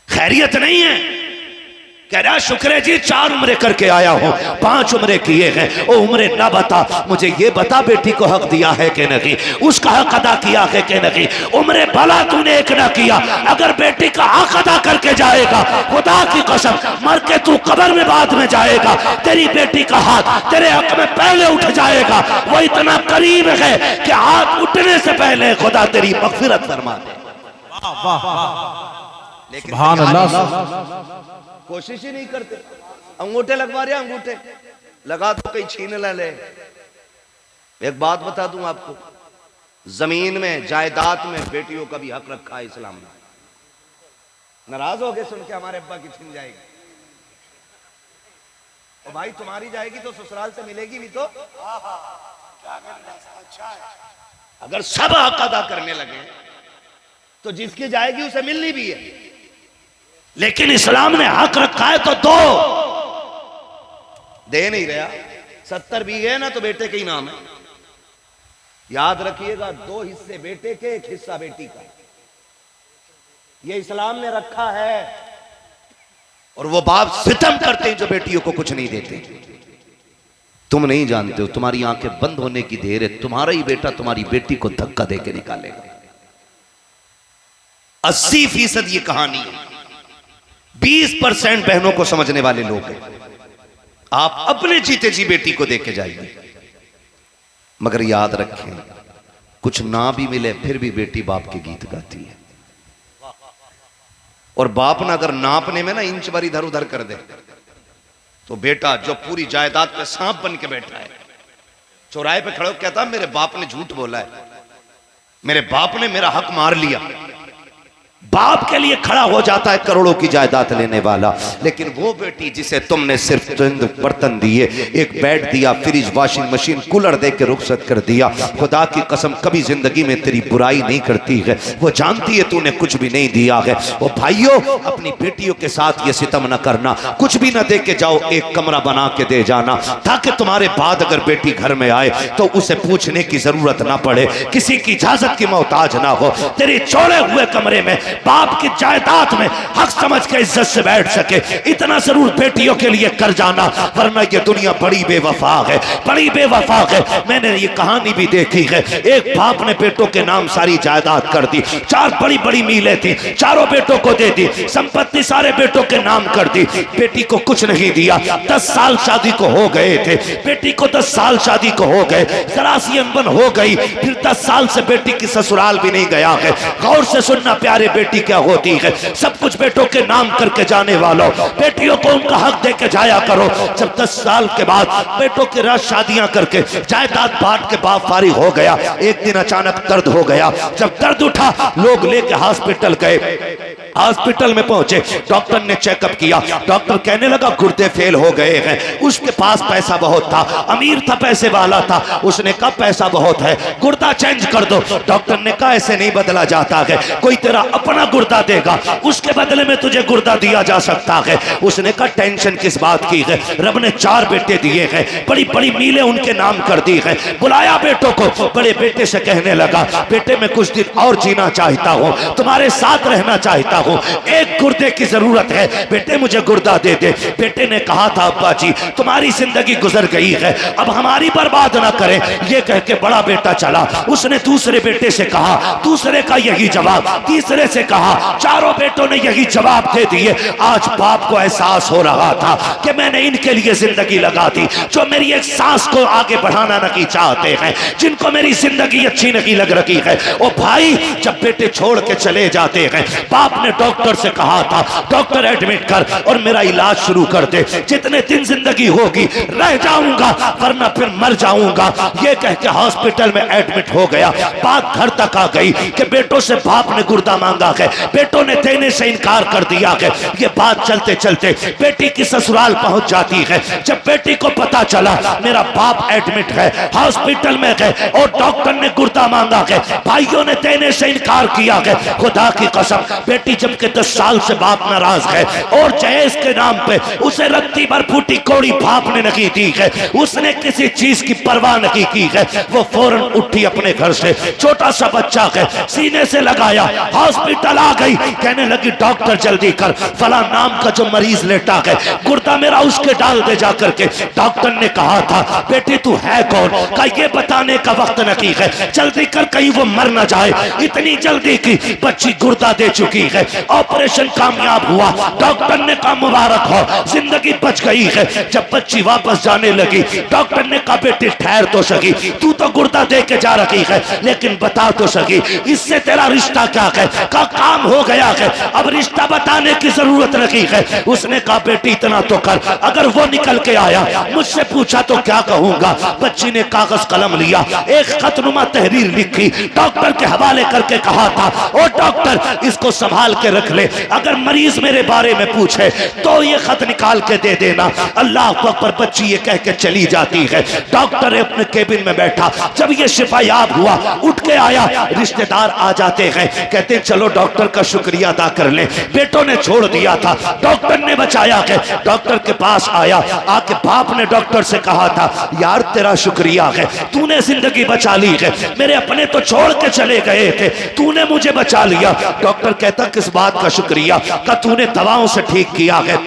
खैरियत नहीं है। कह रहा शुक्र है जी 4 उम्रे करके आया हूं, 5 उम्रे किए हैं। ओ उम्रे ना बता, मुझे ये बता बेटी को हक दिया है कि नहीं, उसका हक अदा किया है कि नहीं। उम्रे भला तूने एक ना किया। अगर बेटी का हक अदा करके जाएगा, खुदा की कसम मर के तू कब्र में बाद में जाएगा, तेरी बेटी का हाथ तेरे हक में पहले उठ जाएगा। वो इतना करीब है कि हाथ उठने से पहले खुदा तेरी मगफिरत फरमा दे। लेकिन सुभान अल्लाह। कोशिश ही नहीं करते। अंगूठे लगवा रहे, अंगूठे लगा दो कहीं छीन ना ले। एक बात बता दूं आपको, जमीन में जायदाद में बेटियों का भी हक रखा है इस्लाम ने। नाराज हो गए सुन के हमारे अब्बा की छीन जाएगी। और भाई तुम्हारी जाएगी तो ससुराल से मिलेगी भी तो। अगर सब हक अदा करने लगे तो जिसकी जाएगी उसे मिलनी भी है। लेकिन इस्लाम ने हक रखा है तो दो, दे नहीं रहा। 70 बीघे ना तो बेटे के ही नाम है। याद रखिएगा, 2 हिस्से बेटे के, 1 हिस्सा बेटी का। ये इस्लाम ने रखा है। और वो बाप सितम करते हैं जो बेटियों को कुछ नहीं देते। तुम नहीं जानते हो, तुम्हारी आंखें बंद होने की देर है, तुम्हारा ही बेटा तुम्हारी बेटी को धक्का देके निकालेगा। 80% ये कहानी है। 20% बहनों को समझने वाले लोग हैं। आप अपने जीते जी बेटी को देके जाइए, मगर याद रखें कुछ ना भी मिले फिर भी बेटी बाप के गीत गाती है। और बाप ना अगर नापने में ना इंच भर इधर उधर कर दे तो बेटा जो पूरी जायदाद पे सांप बन के बैठा है, चौराहे पे खड़े होकर कहता मेरे बाप ने झूठ बोला है, मेरे बाप ने मेरा हक मार लिया। बाप के लिए खड़ा हो जाता है करोड़ों की जायदाद लेने वाला। लेकिन वो बेटी जिसे तुमने सिर्फ चंद बर्तन दिए, एक बेड दिया, फ्रिज, वॉशिंग मशीन, कूलर दे के रुखसत कर दिया, खुदा की कसम कभी जिंदगी में तेरी बुराई नहीं करती है। वो जानती है तूने कुछ भी नहीं दिया है। वो भाइयों, अपनी बेटियों के साथ ये सितम न करना। कुछ भी न दे के जाओ, एक कमरा बना के दे जाना, ताकि तुम्हारे बाद अगर बेटी घर में आए तो उसे पूछने की जरूरत ना पड़े, किसी की इजाजत की मोहताज ना हो। तेरे छोड़े हुए कमरे में बाप की जायदाद में हक समझ के इज्जत से बैठ सके, इतना जरूर बेटियों के लिए कर जाना, वरना ये दुनिया बड़ी बेवफा है, बड़ी बेवफा है। मैंने ये कहानी भी देखी है। एक बाप ने बेटों के नाम सारी जायदाद कर दी, 4 बड़ी बड़ी मीलें थी, चारों बेटों को दे दी, संपत्ति सारे बेटों के नाम कर दी, बेटी को कुछ नहीं दिया। 10 साल शादी को हो गए थे, बेटी को 10 साल शादी को हो गए, जरा सी अनबन हो गई, फिर 10 साल से बेटी की ससुराल भी नहीं गया है। गौर से सुनना प्यारे, बेटी क्या होती है। सब कुछ बेटों के नाम करके जाने वालों, बेटियों को उनका हक दे के जाया करो। जब 10 साल के बाद बेटों के रात शादियां करके जायदाद बांट के बाप फारिग हो गया, एक दिन अचानक दर्द हो गया। जब दर्द उठा, लोग लेके हॉस्पिटल गए। हॉस्पिटल में पहुंचे, डॉक्टर ने चेकअप किया, डॉक्टर कहने लगा गुर्दे फेल हो गए हैं। उसके पास पैसा बहुत था, अमीर था, पैसे वाला था। उसने कहा पैसा बहुत है, गुर्दा चेंज कर दो। डॉक्टर ने कहा ऐसे नहीं बदला जाता है, कोई तेरा अपना गुर्दा देगा, उसके बदले में तुझे गुर्दा दिया जा सकता है। उसने कहा टेंशन किस बात की है, रब ने 4 बेटे दिए हैं, बड़ी बड़ी मीलें उनके नाम कर दी है। बुलाया बेटों को, बड़े बेटे से कहने लगा बेटे मैं कुछ दिन और जीना चाहता हूँ, तुम्हारे साथ रहना चाहता हूँ, एक गुर्दे की जरूरत है, बेटे मुझे गुर्दा दे दे। बेटे ने कहा था अब्बा जी तुम्हारी जिंदगी गुजर गई है, अब हमारी बर्बाद ना करें। ये कह के बड़ा बेटा चला। उसने दूसरे बेटे से कहा, दूसरे का यही जवाब, तीसरे से कहा, चारों बेटों ने यही जवाब दे दिए। आज बाप को एहसास हो रहा था कि मैंने इनके लिए जिंदगी लगा दी, जो मेरी एक सांस को आगे बढ़ाना नहीं चाहते हैं, जिनको मेरी जिंदगी अच्छी नहीं लग रही है। ओ भाई, जब बेटे छोड़ के चले जाते हैं, बाप ने डॉक्टर से कहा था डॉक्टर एडमिट कर और मेरा इलाज शुरू कर दे, जितने दिन जिंदगी होगी रह जाऊंगा वरना फिर मर जाऊंगा। ये कह के हॉस्पिटल में एडमिट हो गया। बात घर तक आ गई कि बेटों से बाप ने गुर्दा मांगा है, बेटों ने देने से इनकार कर दिया है। ये बात चलते चलते बेटी की ससुराल पहुंच जाती है। जब बेटी को पता चला मेरा बाप एडमिट है, हॉस्पिटल में है और डॉक्टर ने गुर्दा मांगा है, भाइयों ने देने से इनकार किया है, खुदा की कसम बेटी जबकि 10 साल से बाप नाराज है और जहेज के नाम पे उसे रत्ती भर फूटी कौड़ी बाप ने नहीं दी है, उसने किसी चीज की परवाह नहीं की है। वो फौरन उठी अपने घर से, छोटा सा बच्चा है सीने से लगाया, हॉस्पिटल आ गई, कहने लगी डॉक्टर जल्दी कर, फला नाम का जो मरीज लेटा है गुर्दा मेरा उसके डाल दे जा करके। डॉक्टर ने कहा था बेटी तू है कौन, का ये बताने का वक्त नहीं है, जल्दी कर कहीं वो मर ना जाए। इतनी जल्दी की बच्ची गुर्दा दे चुकी है, ऑपरेशन कामयाब हुआ, डॉक्टर ने कहा मुबारक हो, जिंदगी बच गई है। जब बच्ची वापस जाने लगी डॉक्टर ने कहा बेटी ठहर तो सकी, तू तो गुर्दा दे के जा रही है लेकिन बता तो सकी इससे तेरा रिश्ता क्या है, का काम हो गया है, अब रिश्ता बताने की जरूरत नहीं है। उसने कहा बेटी इतना तो कर, अगर वो निकल के आया मुझसे पूछा तो क्या कहूंगा। बच्ची ने कागज कलम लिया, एक खतनुमा तहरीर लिखी, डॉक्टर के हवाले करके कहा था ओ डॉक्टर इसको संभाल के रख ले, अगर मरीज मेरे बारे में पूछे तो ये खत निकाल के दे देना। अल्लाह अकबर। बच्ची ये कह के चली जाती है। डॉक्टर अपने केबिन में बैठा, जब ये शिफायाब हुआ उठ के आया, रिश्तेदार आ जाते हैं, कहते चलो डॉक्टर का शुक्रिया अदा कर ले, बेटों ने छोड़ दिया था डॉक्टर ने बचाया है। डॉक्टर के पास आया, आके बाप ने डॉक्टर से कहा था यार तेरा शुक्रिया है, तूने जिंदगी बचा ली है, मेरे अपने तो छोड़ के चले गए थे, तूने मुझे बचा लिया। डॉक्टर कहता किस बात का शुक्रिया, का तूने दवाओं से ठीक किया है।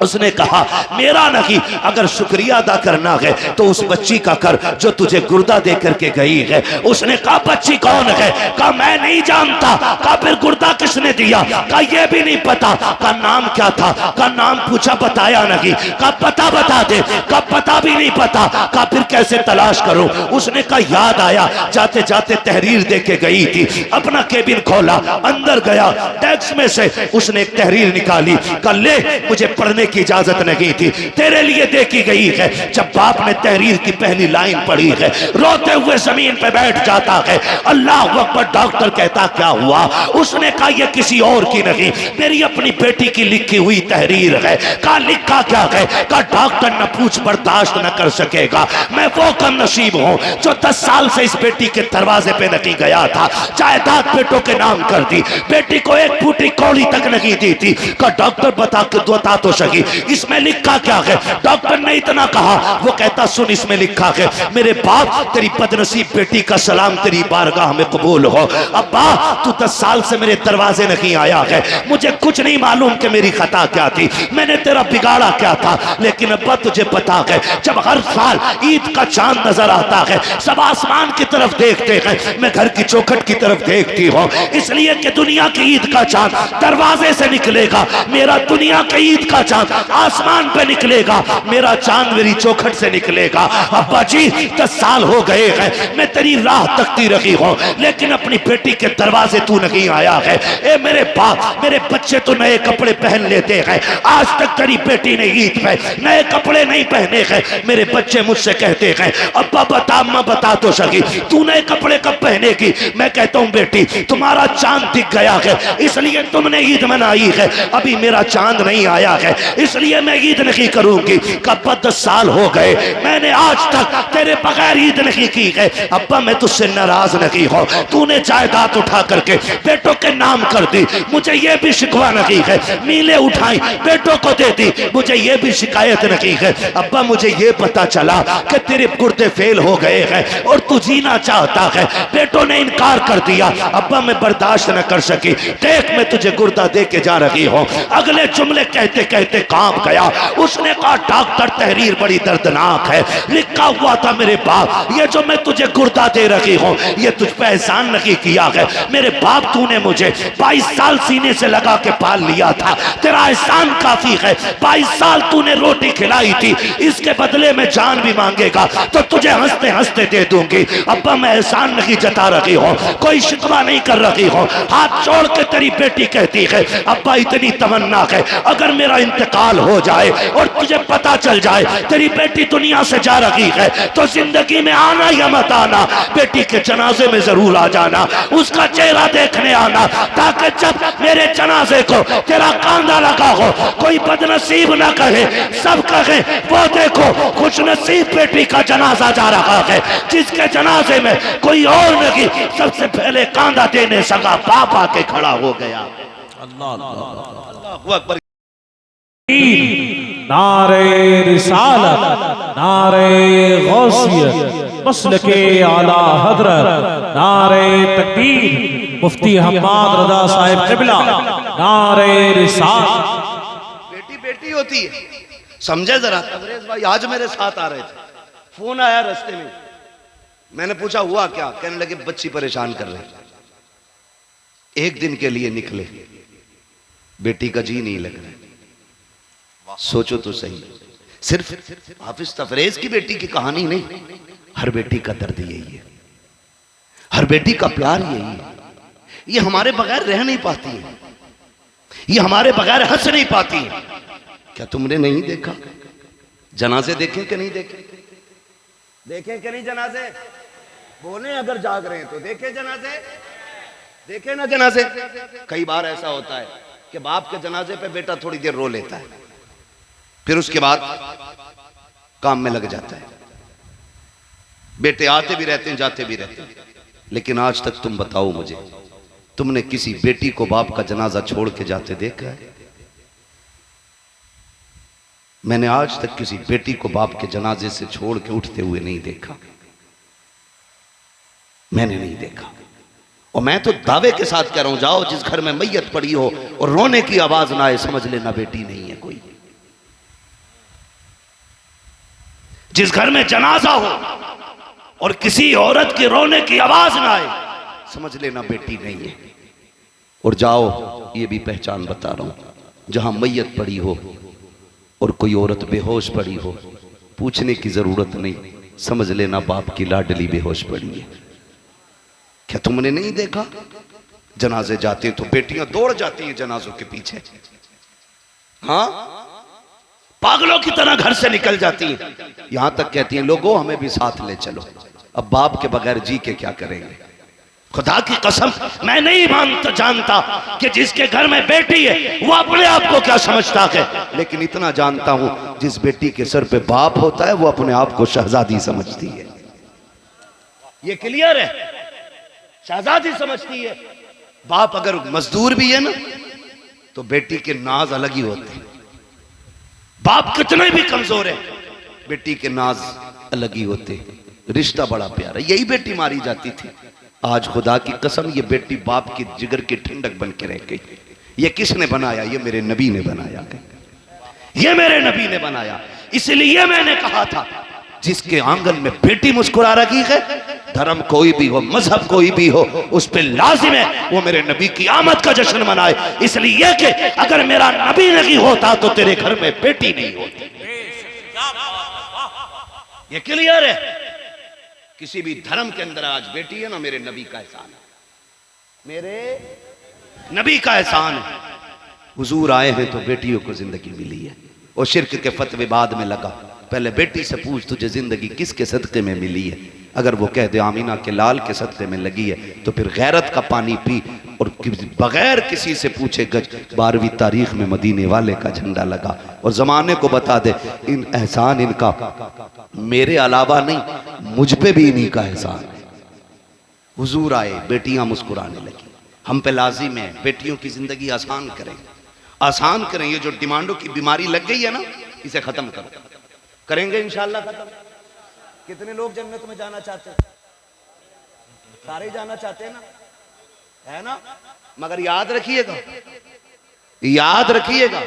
उसने कहा मेरा नहीं, अगर शुक्रिया अदा करना है तो उस बच्ची का कर जो तुझे गुर्दा दे करके गई है। उसने कहा बच्ची कौन है, कहा मैं नहीं जानता, कहा फिर गुर्दा किसने दिया, कहा यह भी नहीं पता, कहा नाम क्या था, कहा नाम पूछा बताया नहीं, कहा पता बता दे, कहा पता भी नहीं पता, कहा फिर कैसे तलाश करूं। उसने कहा याद आया जाते जाते तहरीर दे के गई थी, अपना केबिन खोला, अंदर गया, डेस्क में से उसने एक तहरीर निकाली, कहा ले मुझे पढ़ने की इजाजत नहीं थी, तेरे लिए देखी गई है। जब बाप ने तहरीर की पहली लाइन पढ़ी है रोते हुए जमीन पे बैठ जाता है। अल्लाह अकबर। डॉक्टर कहता क्या हुआ, उसने कहा यह किसी और की नहीं, मेरी अपनी बेटी की लिखी हुई तहरीर है। कहा लिखा क्या है, कहा डॉक्टर न पूछ बर्दाश्त न कर सकेगा, मैं वो कम नसीब हूं जो 10 साल से इस बेटी के दरवाजे पे नहीं गया था, जायदाद बेटों के नाम कर दी, बेटी को एक फूटी कौड़ी तक नहीं दी थी। कहा डॉक्टर बता तो सही इसमें लिखा क्या है। डॉक्टर ने इतना कहा, वो कहता सुन इसमें लिखा है मेरे बाप तेरी बदनसीब बेटी का सलाम तेरी बारगाह में कबूल हो। अब्बा तू 10 साल से मेरे दरवाजे नहीं आया है, मुझे कुछ नहीं मालूम कि मेरी खता क्या थी, मैंने तेरा बिगाड़ा क्या था, लेकिन अब्बा तुझे पता है जब हर साल ईद का चांद नजर आता है सब आसमान की तरफ देखते हैं, मैं घर की चौखट की तरफ देखती हूँ, इसलिए कि दुनिया की ईद का चांद दरवाजे से निकलेगा, मेरा दुनिया की ईद का चांद आसमान पे निकलेगा, मेरा चांद मेरी चौखट से निकलेगा। अब्बा जी 10 साल हो गए हैं मैं तेरी राह तकती रही हूँ, लेकिन अपनी बेटी के दरवाजे तू नहीं आया है। ए मेरे बाप, मेरे बच्चे तो नए कपड़े पहन लेते हैं, आज तक तेरी बेटी ने ईद पे नए कपड़े नहीं पहने हैं। मेरे बच्चे मुझसे कहते हैं अब्बा बता, अम्मा बता तो सकी तू नए कपड़े कब पहनेगी। मैं कहता हूँ बेटी तुम्हारा चांद दिख गया है इसलिए तुमने ईद मनाई है, अभी मेरा चांद नहीं आया है इसलिए मैं ईद नहीं करूंगी। कब 10 साल हो गए मैंने आज तक तेरे बगैर ईद नहीं की है। अब्बा मैं तुझसे नाराज नहीं हूं, तूने जायदाद उठा करके बेटों के नाम कर दी, मुझे ये भी शिकवा नहीं है, मीले उठाई बेटों को दे दी, मुझे ये भी शिकायत नहीं है। अब्बा मुझे ये पता चला कि तेरे गुर्दे फेल हो गए हैं और तू जीना चाहता है, बेटों ने इनकार कर दिया। अब्बा मैं बर्दाश्त न कर सकी, देख मैं तुझे गुर्दा दे के जा रही हूँ। अगले जुमले कहते कहते कांप गया। उसने कहा डॉक्टर तहरीर बड़ी दर्दनाक है, लिखा हुआ था मेरे बाप ये जो मैं तुझे गुर्दा दे रही हूँ ये तुझ पे एहसान नहीं किया है, मेरे बाप तूने मुझे 22 साल सीने से लगा के पाल लिया था, तेरा एहसान काफी है, 22 साल तूने रोटी खिलाई थी, इसके बदले में जान भी मांगेगा तो तुझे हंसते हंसते दे दूंगी। अब्बा मैं एहसान नहीं जता रही हूँ, कोई शिकवा नहीं कर रही हूँ, हाथ छोड़ के तेरी बेटी कहती है अब्बा इतनी तमन्ना है अगर मेरा इंतकाल हो जाए और तुझे पता चल जाए तेरी बेटी दुनिया से जा रही है तो जिंदगी में आना या मत आना, बेटी के जनाजे में जरूर आ जाना, उसका चेहरा देखने आना, ताकि जब मेरे जनाजे को तेरा कांधा लगा हो कोई बदनसीब ना कहे, सब कहे वो देखो खुश नसीब बेटी का जनाजा जा रहा है जिसके जनाजे में कोई और नहीं, सबसे पहले कांधा देने सगा बाप आके खड़ा हो गया। अल्लाहु अकबर। नारे रिसालत, नारे गौसियत, मसलके आला हजरत, नारे तकबीर, मुफ्ती हम्माद रजा साहिब क़िबला, नारे रिसालत। बेटी बेटी होती है, समझे जरा। अंग्रेज भाई आज मेरे साथ आ रहे थे, फोन आया रास्ते में, मैंने पूछा हुआ क्या, कहने लगे बच्ची परेशान कर रहे, एक दिन के लिए निकले, बेटी का जी नहीं लग रहा। सोचो तो सही, सिर्फ हाफिज तफरेज की बेटी की कहानी नहीं, हर बेटी का दर्द यही है, हर बेटी का प्यार यही है। ये हमारे बगैर रह नहीं पाती है, ये हमारे बगैर हंस नहीं पाती है। क्या तुमने नहीं देखा? जनाजे देखें कि नहीं देखे? देखें कि नहीं जनाजे? बोले अगर जाग रहे हैं तो देखे जनाजे, देखे ना जनाजे। कई बार ऐसा होता है कि बाप के जनाजे पे बेटा थोड़ी देर रो लेता है, फिर उसके बाद काम में लग जाता है। बेटे आते भी रहते हैं, जाते भी रहते हैं, लेकिन आज तक तुम बताओ मुझे, तुमने किसी बेटी को बाप का जनाजा छोड़ के जाते देखा है? मैंने आज तक किसी बेटी को बाप के जनाजे से छोड़ के उठते हुए नहीं देखा, मैंने नहीं देखा। और मैं तो दावे के साथ कह रहा हूं, जाओ जिस घर में मैयत पड़ी हो और रोने की आवाज ना आए, समझ लेना बेटी नहीं है कोई। जिस घर में जनाजा हो और किसी औरत के रोने की आवाज ना आए, समझ लेना बेटी नहीं है। और जाओ, ये भी पहचान बता रहा हूं, जहां मैयत पड़ी हो और कोई औरत बेहोश पड़ी हो, पूछने की जरूरत नहीं, समझ लेना बाप की लाडली बेहोश पड़ी है। क्या तुमने नहीं देखा? जनाजे जाते तो बेटियां दौड़ जाती हैं जनाजों के पीछे, हाँ, पागलों की तरह घर से निकल जाती हैं, यहां तक कहती हैं लोगों हमें भी साथ ले चलो। अब बाप के बगैर जी के क्या करेंगे? खुदा की कसम मैं नहीं जानता कि जिसके घर में बेटी है वो अपने आप को क्या समझता है, लेकिन इतना जानता हूं जिस बेटी के सर पे बाप होता है वो अपने आप को शहजादी समझती है। ये क्लियर है, शहजादी समझती है। बाप अगर मजदूर भी है ना तो बेटी के नाज अलग ही होते हैं। बाप कितने भी कमजोर है, बेटी के नाज अलग ही होते हैं, रिश्ता बड़ा प्यारा। यही बेटी मारी जाती थी, आज खुदा की कसम ये बेटी बाप की जिगर की ठंडक बन के रह गई। ये किसने बनाया? ये मेरे नबी ने बनाया, ये मेरे नबी ने बनाया। इसलिए मैंने कहा था जिसके आंगन में बेटी मुस्कुरा रही है, धर्म कोई भी हो, मजहब कोई भी हो, उस पे लाजिम है वो मेरे नबी की आमद का जश्न मनाए। इसलिए कि अगर मेरा नबी नहीं होता तो तेरे घर में बेटी नहीं होती। ये क्लियर है। किसी भी धर्म के अंदर आज बेटी है ना, मेरे नबी का एहसान है, मेरे नबी का एहसान है। हुजूर आए हैं तो बेटियों को जिंदगी मिली है। और शिर्क के फतवे बाद में लगा, पहले बेटी से पूछ तुझे जिंदगी किसके सदक़े में मिली है। अगर वो कह दे आमीना के लाल के सदक़े में लगी है तो फिर गैरत का पानी पी और बगैर किसी से पूछे गज 12वीं तारीख में मदीने वाले का झंडा लगा। और जमाने को बता दे इन एहसान इनका मेरे अलावा नहीं, मुझ पे भी इन्हीं का एहसान है। हुजूर आए, बेटियां मुस्कुराने लगी। हम पे लाजिम है बेटियों की जिंदगी आसान करें, आसान करें। ये जो डिमांडों की बीमारी लग गई है ना, इसे खत्म करो। करेंगे इंशाल्लाह खत्म। कितने लोग जन्नत में जाना चाहते हैं? सारे जाना चाहते हैं ना, है ना? मगर याद रखिएगा, याद रखिएगा,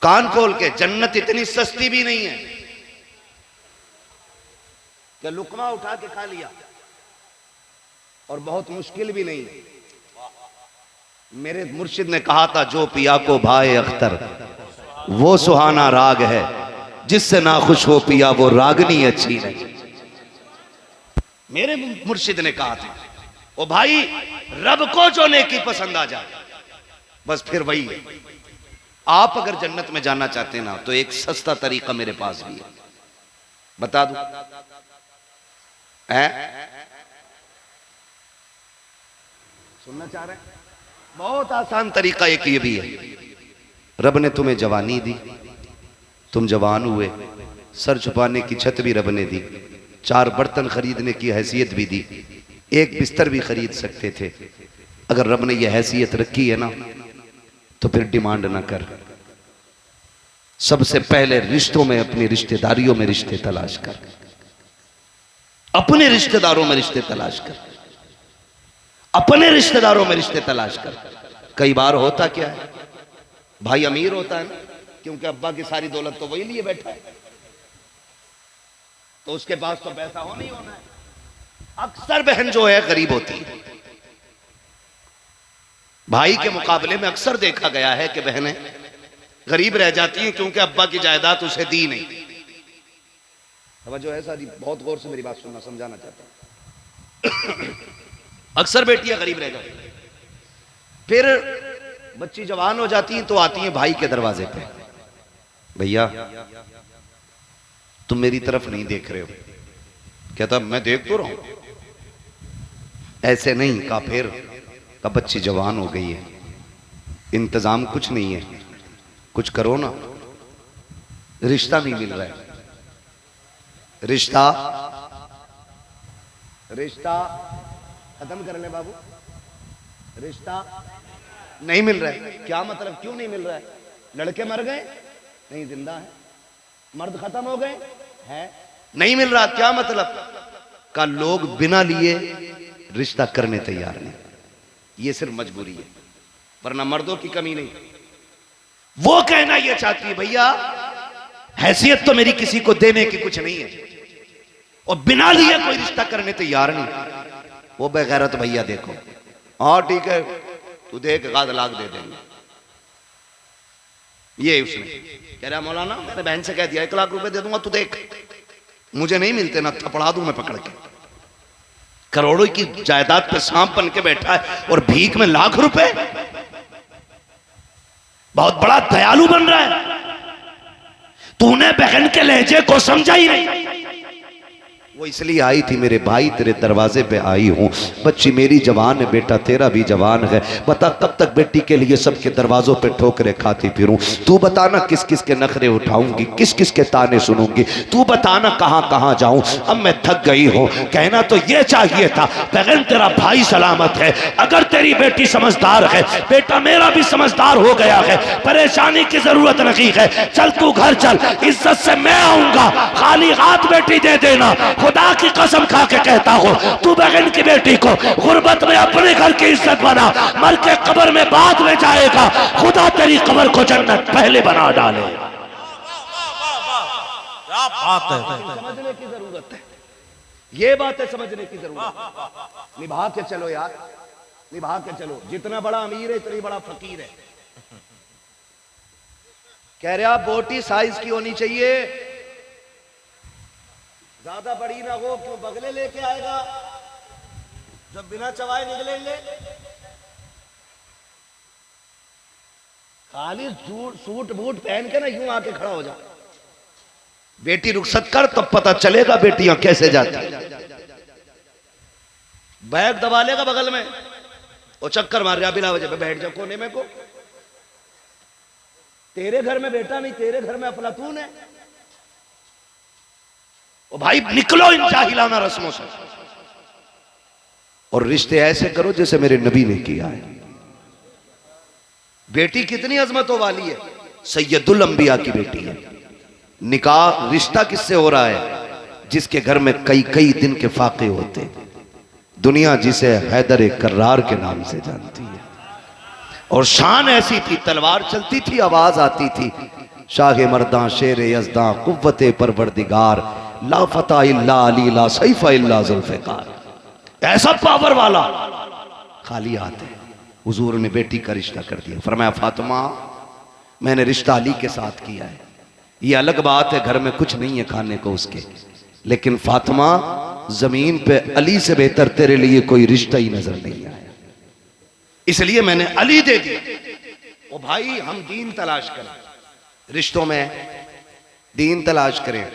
कान खोल के, जन्नत इतनी सस्ती भी नहीं है कि लुकमा उठा के खा लिया, और बहुत मुश्किल भी नहीं है। मेरे मुर्शिद ने कहा था जो पिया को भाए अख्तर वो सुहाना राग है, जिससे ना खुश हो पिया वो रागनी अच्छी नहीं। मेरे मुर्शिद ने कहा था ओ भाई, रब को जो नेकी पसंद आ जाए बस फिर वही है। आप अगर जन्नत में जाना चाहते हैं ना तो एक सस्ता तरीका मेरे पास भी है, बता दूं? सुनना चाह रहे हैं? बहुत आसान तरीका एक ये भी है। रब ने तुम्हें जवानी दी, तुम जवान हुए, सर छुपाने की छत भी रब ने दी, 4 बर्तन खरीदने की हैसियत भी दी, एक बिस्तर भी खरीद सकते थे। अगर रब ने यह हैसियत रखी है ना तो फिर डिमांड ना कर। सबसे पहले रिश्तों में, अपनी रिश्तेदारियों में रिश्ते तलाश कर, अपने रिश्तेदारों में रिश्ते तलाश कर, अपने रिश्तेदारों में रिश्ते तलाश कर। कई बार होता क्या है, भाई अमीर होता है ना, क्योंकि अब्बा की सारी दौलत तो वही लिए बैठा है, तो उसके पास तो पैसा हो नहीं होना है। अक्सर बहन जो है गरीब होती है। भाई के मुकाबले में अक्सर देखा गया है कि बहनें गरीब रह जाती हैं क्योंकि अब्बा की जायदाद उसे दी नहीं। जो है सारी बहुत गौर से मेरी बात सुनना, समझाना चाहता हूं। अक्सर बेटियां गरीब रह जाती हैं, फिर बच्ची जवान हो जाती हैं तो आती हैं भाई के दरवाजे पे, भैया तुम मेरी तरफ नहीं देख रहे हो। कहता मैं देख तो रहा हूं। ऐसे नहीं कहा, फिर का बच्ची जवान हो गई है, इंतजाम कुछ नहीं है, कुछ करो ना, रिश्ता नहीं मिल रहा है। रिश्ता रिश्ता खत्म कर ले बाबू, रिश्ता नहीं मिल रहा है। क्या मतलब, क्यों नहीं मिल रहा है? लड़के मर गए? नहीं, जिंदा है। मर्द खत्म हो गए हैं? नहीं मिल रहा। क्या मतलब? का लोग बिना लिए रिश्ता करने तैयार नहीं। ये सिर्फ मजबूरी है, वरना मर्दों की कमी नहीं। वो कहना ये चाहती है भैया हैसियत तो मेरी किसी को देने की कुछ नहीं है, और बिना लिए कोई रिश्ता करने तैयार नहीं। वो बेगैरत भैया देखो, हाँ ठीक है तू देख, 1 लाख दे देंगे। ये उसने कह रहा मौलाना मैंने बहन से कह दिया 1 लाख रुपए दे दूंगा, तू देख। मुझे नहीं मिलते ना, थपड़ा दूं मैं पकड़ के। करोड़ों की जायदाद पे सांप बन के बैठा है और भीख में 1 लाख रुपए। बहुत बड़ा दयालु बन रहा है। तूने बहन के लहजे को समझा ही नहीं। वो इसलिए आई थी, मेरे भाई तेरे दरवाजे पे आई हूं, बच्ची मेरी जवान है, बेटा तेरा भी जवान है, बता कब तक बेटी के लिए सबके दरवाजों पे ठोकरें खाती फिरूं? तू बताना किस किस के नखरे उठाऊंगी, किस किस के ताने सुनूंगी, तू बताना कहां कहां जाऊं। अब मैं थक गई हूं। कहना तो ये चाहिए था, बहन तेरा भाई सलामत है, अगर तेरी बेटी समझदार है, बेटा मेरा भी समझदार हो गया है, परेशानी की जरूरत नहीं है, चल तू घर चल, इज्जत से मैं आऊंगा, खाली हाथ बेटी दे देना। खुदा की कसम खा के कहता हूं, तू बहन की बेटी को गुर्बत में अपने घर की इज्जत बना, मर के कब्र में बाद में जाएगा, खुदा तेरी कब्र को जन्नत पहले बना डाले। क्या बात है, समझने की जरूरत है, ये बात है समझने की जरूरत। निभा के चलो यार, निभा के चलो। जितना बड़ा अमीर है इतनी बड़ा फकीर है। कह रहा बोटी साइज की होनी चाहिए, ज्यादा बड़ी ना हो, क्यों बगले लेके आएगा जब बिना चवाए निकलेंगे। खाली सूट बूट पहन के ना यूं आके खड़ा हो जा, बेटी रुखसत कर तब पता चलेगा बेटियां कैसे जाती। बैग दबा लेगा बगल में, और चक्कर मार रहा बिना वजह पे, बैठ जा कोने में को। तेरे घर में बेटा नहीं, तेरे घर में अफलातून है। ओ भाई निकलो इन जाहिलाना रस्मों से, और रिश्ते ऐसे करो जैसे मेरे नबी ने किया है। बेटी कितनी अजमतों वाली है, सैयदुल अंबिया की बेटी है। निकाह रिश्ता किससे हो रहा है? जिसके घर में कई कई दिन के फाके होते। दुनिया जिसे हैदर कर्रार के नाम से जानती है, और शान ऐसी थी, तलवार चलती थी आवाज आती थी, शाह मर्दा शेर यज़दा कुव्वते परवरदिगार, ला फता इल्ला अली ला सैफा इल्ला जुल्फ़िकार। ऐसा पावर वाला खाली हाथ है। हुजूर ने बेटी का रिश्ता कर दिया। फरमाया फातिमा मैंने रिश्ता अली के साथ किया है। ये अलग बात है घर में कुछ नहीं है खाने को उसके, लेकिन फातिमा जमीन पे अली से बेहतर तेरे लिए कोई रिश्ता ही नजर नहीं आया, इसलिए मैंने अली दे दिया। ओ भाई हम दीन तलाश करें, रिश्तों में दीन तलाश करें,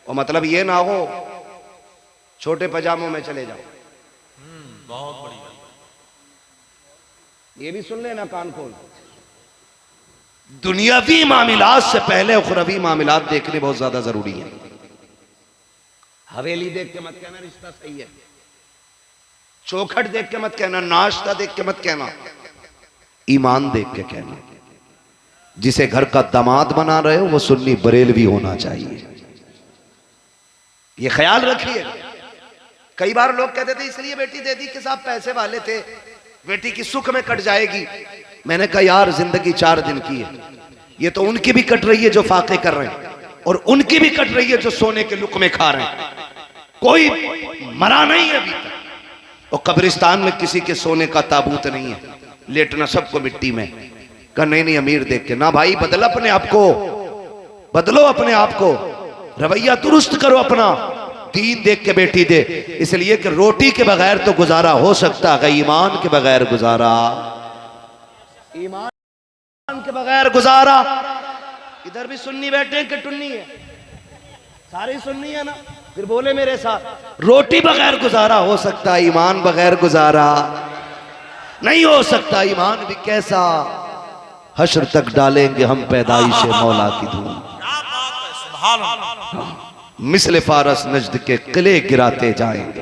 और मतलब ये ना हो छोटे पजामों में चले जाओ। बहुत बढ़िया। ये भी सुन लेना कान खोल। दुनियावी मामलात से पहले उखरवी मामलात देखने बहुत ज्यादा जरूरी है। हवेली देख के मत कहना रिश्ता सही है, चौखट देख के मत कहना, नाश्ता देख के मत कहना, ईमान देख के कहना। जिसे घर का दामाद बना रहे हो वो सुन्नी बरेलवी होना चाहिए, ये ख्याल रखिए। कई बार लोग कहते थे इसलिए बेटी दे दी कि साहब पैसे वाले थे, बेटी की सुख में कट जाएगी। मैंने कहा यार जिंदगी 4 दिन की है, ये तो उनकी भी कट रही है जो फाके कर रहे हैं, और उनकी भी कट रही है जो सोने के लुक़मे खा रहे हैं। कोई मरा नहीं है अभी तक। और कब्रिस्तान में किसी के सोने का ताबूत नहीं है, लेटना सबको मिट्टी में। कहा नहीं नहीं अमीर देख के ना भाई, बदल अपने आप को, बदलो अपने आप को, रवैया दुरुस्त करो अपना। दीन देख के बेटी दे, इसलिए कि रोटी के बगैर तो गुजारा हो सकता है, ईमान के बगैर गुजारा, ईमान के बगैर गुजारा। इधर भी सुन्नी बैठे कि टुन्नी है, सारी सुन्नी है ना, फिर बोले मेरे साथ, रोटी बगैर गुजारा हो सकता है, ईमान बगैर गुजारा नहीं हो सकता। ईमान भी कैसा, हश्र तक डालेंगे हम पैदाइश मौला की धूम, क्या बात है, सुभान अल्लाह। मिसले फारस नजद के किले गिराते जाएंगे।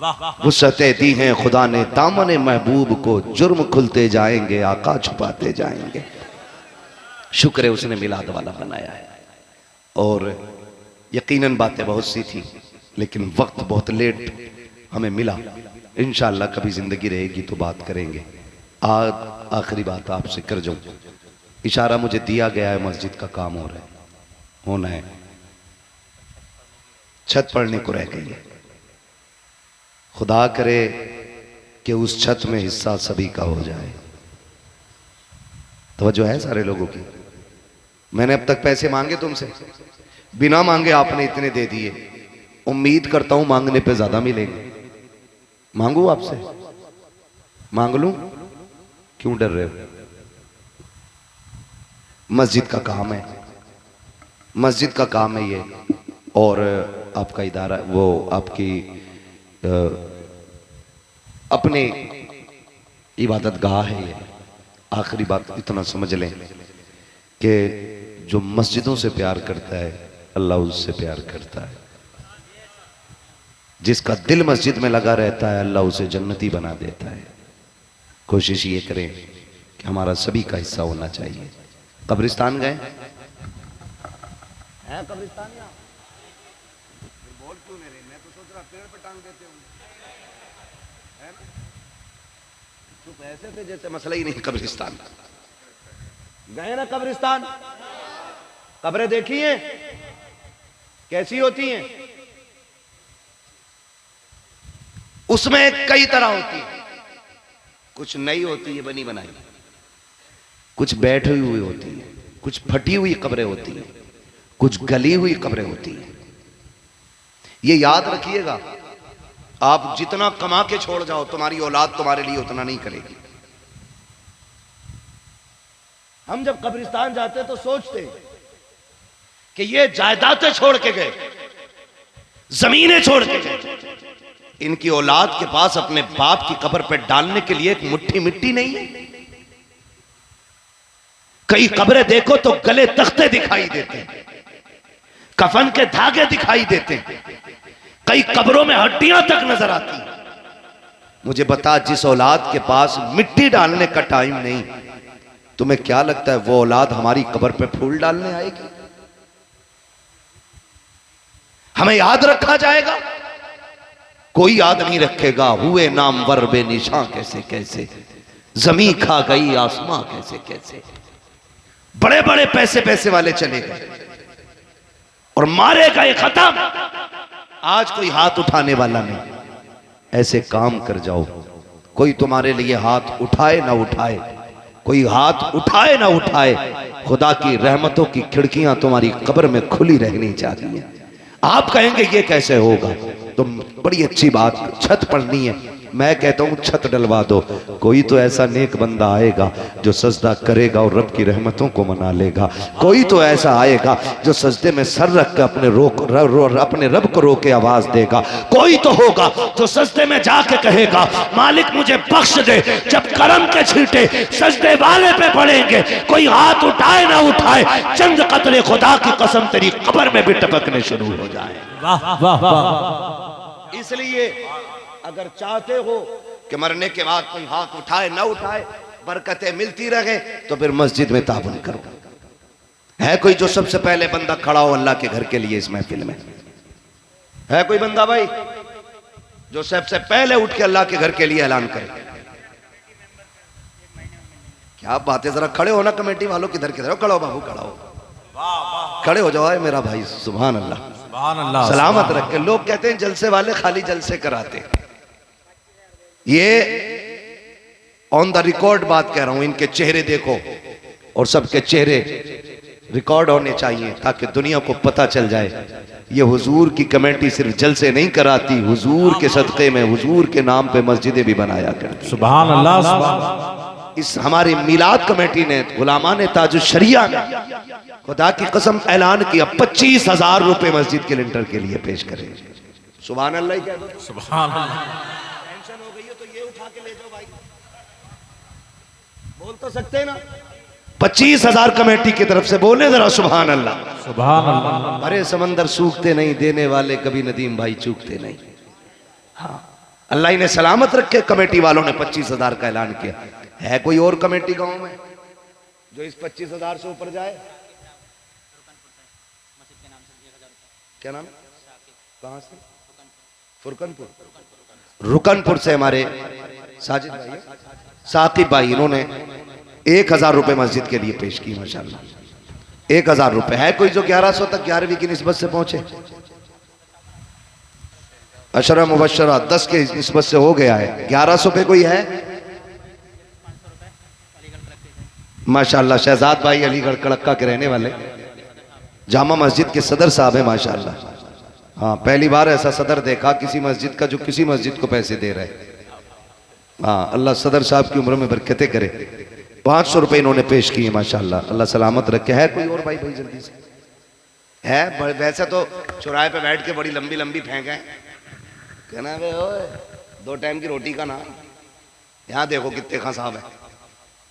वाह वाह, वुसअतें दी हैं खुदा ने दामन महबूब को, जुर्म खुलते जाएंगे आका छुपाते जाएंगे। शुक्र है उसने मिलाद वाला बनाया है। और यकीनन बातें बहुत सी थी, लेकिन वक्त बहुत लेट हमें मिला। इंशाअल्लाह कभी जिंदगी रहेगी तो बात करेंगे। आज आखिरी बात आपसे कर जाऊं, इशारा मुझे दिया गया है, मस्जिद का काम हो रहा है, होना है, छत पड़ने को रह गई है। खुदा करे कि उस छत में हिस्सा सभी का हो जाए। तवज्जो है सारे लोगों की। मैंने अब तक पैसे मांगे तुमसे, बिना मांगे आपने इतने दे दिए। उम्मीद करता हूं मांगने पे ज्यादा मिलेंगे। मांगू आपसे, मांग लूं? क्यों डर रहे हो? मस्जिद का काम है, मस्जिद का काम है ये, और आपका इदारा, वो आपकी अपने इबादत गाह है ये। आखिरी बात इतना समझ लें कि जो मस्जिदों से प्यार करता है अल्लाह उससे प्यार करता है। जिसका दिल मस्जिद में लगा रहता है अल्लाह उसे जन्नती बना देता है। कोशिश ये करें कि हमारा सभी का हिस्सा होना चाहिए। कब्रिस्तान गए हैं? कब्रिस्तान या बोल क्यों नहीं रहे? मैं तो सोच रहा पेड़ पे टांग देते हूँ, है ना? चुप ऐसे थे जैसे मसला ही नहीं। कब्रिस्तान गए ना? कब्रिस्तान कब्रें देखी हैं कैसी होती हैं? उसमें कई तरह होती है, कुछ नई होती है बनी बनाई, कुछ बैठी हुई होती है, कुछ फटी हुई कब्रें होती हैं, कुछ गली हुई कब्रें होती हैं। ये याद रखिएगा, आप जितना कमा के छोड़ जाओ तुम्हारी औलाद तुम्हारे लिए उतना नहीं करेगी। हम जब कब्रिस्तान जाते तो सोचते कि ये जायदादें छोड़ के गए, जमीनें छोड़ के गए, इनकी औलाद के पास अपने बाप की कब्र पर डालने के लिए एक मुट्ठी मिट्टी नहीं है। कई कब्रें देखो तो गले तख्ते दिखाई देते हैं, कफन के धागे दिखाई देते हैं, कई कब्रों में हड्डियां तक नजर आती हैं। मुझे बता, जिस औलाद के पास मिट्टी डालने का टाइम नहीं, तुम्हें क्या लगता है वो औलाद हमारी कब्र पे फूल डालने आएगी? हमें याद रखा जाएगा? कोई याद नहीं रखेगा। हुए नामवर बेनिशां कैसे कैसे, जमीन खा गई आसमां कैसे कैसे। बड़े बड़े पैसे पैसे वाले चले गए और मारे गए, खत्म। आज कोई हाथ उठाने वाला नहीं। ऐसे काम कर जाओ, कोई तुम्हारे लिए हाथ उठाए ना उठाए, कोई हाथ उठाए ना उठाए, खुदा की रहमतों की खिड़कियां तुम्हारी कब्र में खुली रहनी चाहिए। आप कहेंगे ये कैसे होगा? तो बड़ी अच्छी बात, छत पड़नी है, मैं कहता हूं छत डलवा दो। कोई तो ऐसा नेक बंदा आएगा जो सजदा करेगा और रब की रहमतों को मना लेगा। कोई तो ऐसा आएगा जो सजदे में सर रख कर अपने रब को रोके आवाज देगा। कोई तो होगा जो सजदे में जाके कहेगा मालिक मुझे बख्श दे। जब करम के छींटे सजदे वाले पे पड़ेंगे, कोई हाथ उठाए ना उठाए, चंद कतरे खुदा की कसम तेरी कब्र में भी टपकने शुरू हो जाए। वाह वाह वाह। इसलिए अगर चाहते हो कि मरने के बाद कोई हाथ उठाए ना उठाए, बरकतें मिलती रहे, तो फिर मस्जिद में ताबन करो। है कोई जो सबसे पहले बंदा खड़ा हो अल्लाह के घर के लिए इस महफिल में? है कोई बंदा भाई जो सबसे पहले उठ के अल्लाह के घर के लिए ऐलान करे? क्या बात है, जरा खड़े हो ना कमेटी वालों, किधर किधर हो, खड़े हो बाबू, खड़ा हो, खड़े हो जाओ मेरा भाई। सुभान अल्लाह, सुभान अल्लाह, सलामत रखे। लोग कहते हैं जलसे वाले खाली जलसे कराते, ये ऑन द रिकॉर्ड बात कह रहा हूं। इनके चेहरे देखो, और सबके चेहरे रिकॉर्ड होने चाहिए ताकि दुनिया को पता चल जाए ये हुजूर की कमेटी सिर्फ जलसे नहीं कराती, हुजूर के सदक़े में हुजूर के नाम पे मस्जिदें भी बनाया करती। सुभान अल्लाह, सुभान अल्लाह। इस हमारी मिलाद कमेटी ने, गुलामान ताजुश शरिया ने, खुदा की कसम ऐलान किया 25,000 रुपए मस्जिद के लिंटर के लिए पेश करें। सुभान अल्लाह ही कह दो। सुभान अल्लाह। टेंशन हो गई है तो ये उठा के ले जाओ भाई, बोल तो सकते ना। 25,000 कमेटी की तरफ से बोले जरा सुभान अल्लाह, सुभान अल्लाह। अरे समंदर सूखते नहीं, देने वाले कभी नदीम भाई चूकते नहीं। हाँ, अल्लाह इन्हें सलामत रखे। कमेटी वालों ने 25,000 का ऐलान किया। है कोई और कमेटी गांव में जो इस 25,000 से ऊपर जाए? क्या नाम है? कहां से? फुरकनपुर, रुकनपुर से हमारे साजिद भाई, साकिब भाई, इन्होंने 1,000 रुपए मस्जिद के लिए पेश की। माशाल्लाह 1,000 रुपए। है कोई जो 1100 तक 11वीं की निस्बत से पहुंचे? अशरा मुबशरा 10 के निस्बत से हो गया है। 1100 पे कोई है? माशाल्लाह शहजाद भाई अलीगढ़ कड़क्का के रहने वाले, जामा मस्जिद के सदर साहब है माशाल्लाह। हाँ, पहली बार ऐसा सदर देखा किसी मस्जिद का जो किसी मस्जिद को पैसे दे रहे। हाँ, अल्लाह सदर साहब की उम्र में बरकतें करे। 500 रुपए इन्होंने पेश किए माशाल्लाह, अल्लाह सलामत रखे। है कोई और भाई? भाई जल्दी से है। वैसे तो चौराहे पे बैठ के बड़ी लंबी लंबी फेंक है, कहना है ओए 2 टाइम की रोटी का नाम। यहाँ देखो कितने खां साहब है,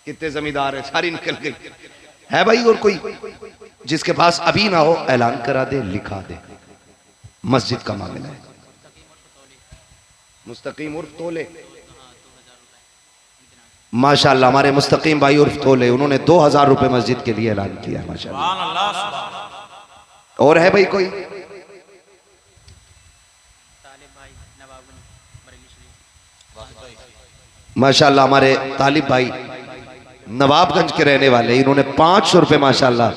कितने जमींदार है, सारी निकल गई। है भाई और कोई जिसके पास अभी ना हो ऐलान करा दे, लिखा दे। मस्जिद का मामला है। मुस्तकीम उर्फ तोले, माशाल्लाह हमारे मुस्तकीम भाई उर्फ तोले, उन्होंने 2,000 रुपए मस्जिद के लिए ऐलान किया माशाल्लाह। सुभान अल्लाह, सुभान अल्लाह। और है भाई कोई? माशाल्लाह हमारे तालिब भाई नवाबगंज के रहने वाले, इन्होंने 500 रुपए माशाल्लाह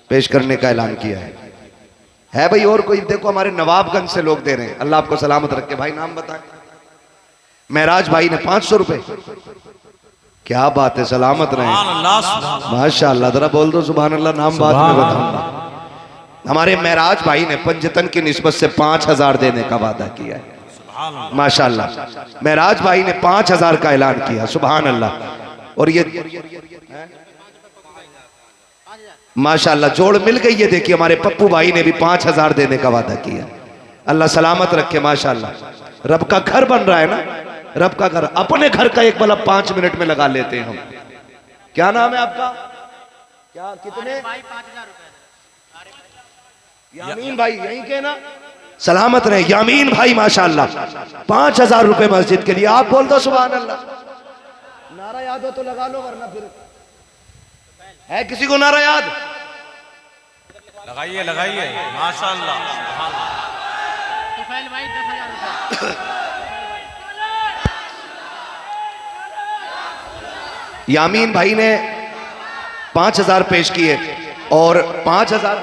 पेश करने का ऐलान किया है भाई और कोई? देखो हमारे नवाबगंज से लोग दे रहे हैं, अल्लाह आपको सलामत रखे। भाई नाम बताएं। महराज भाई ने 500 रुपए। क्या बात है, सलामत रहे माशाल्लाह। जरा बोल दो सुभान अल्लाह। नाम बाद में बताऊंगा। हमारे महराज भाई ने पंजतन की निस्बत से 5,000 देने का वादा किया है माशाल्लाह। महराज भाई ने 5,000 का ऐलान किया, सुभान अल्लाह। और ये माशाल्लाह जोड़ मिल गई। ये देखिए हमारे पप्पू भाई ने भी 5,000 देने का वादा किया। अल्लाह सलामत रखे माशाल्लाह। रब का घर बन रहा है ना, रब का घर। अपने घर का एक बल्ब 5 मिनट में लगा लेते हैं हम। क्या नाम है आपका? क्या कितने? 5,000 रुपए। यामीन भाई यहीं के ना, सलामत रहे यामीन भाई माशाल्लाह। 5,000 रुपए मस्जिद के लिए। आप बोल दो सुभान अल्लाह। नारा याद हो तो लगा लो, वरना फिर है किसी को नारा याद? लगाइए लगाइए माशाल्लाह, सुभान अल्लाह। भाई 10,000 रुपए। यामीन भाई ने 5,000 पेश किए और 5,000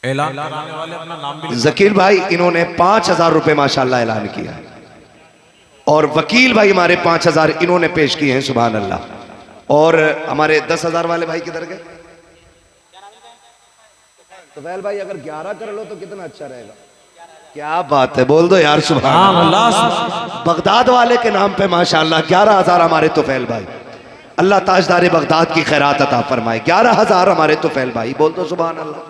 ऐलान कराने वाले अपना नाम भी जकीर भाई, इन्होंने 5,000 रुपए माशाल्लाह ऐलान किया है। और वकील भाई हमारे 5,000 इन्होंने पेश किए हैं, सुभान अल्लाह। और हमारे 10,000 वाले भाई किधर गए? तो वैल भाई अगर 11 कर लो तो कितना अच्छा रहेगा। क्या बात है, बोल दो यार सुभान अल्लाह। बगदाद वाले के नाम पे माशाल्लाह 11,000 हमारे तुफैल भाई। अल्लाह ताजदार बगदाद की खैरात अता फरमाए। 11,000 हमारे तुफैल भाई, बोल दो सुभान अल्लाह।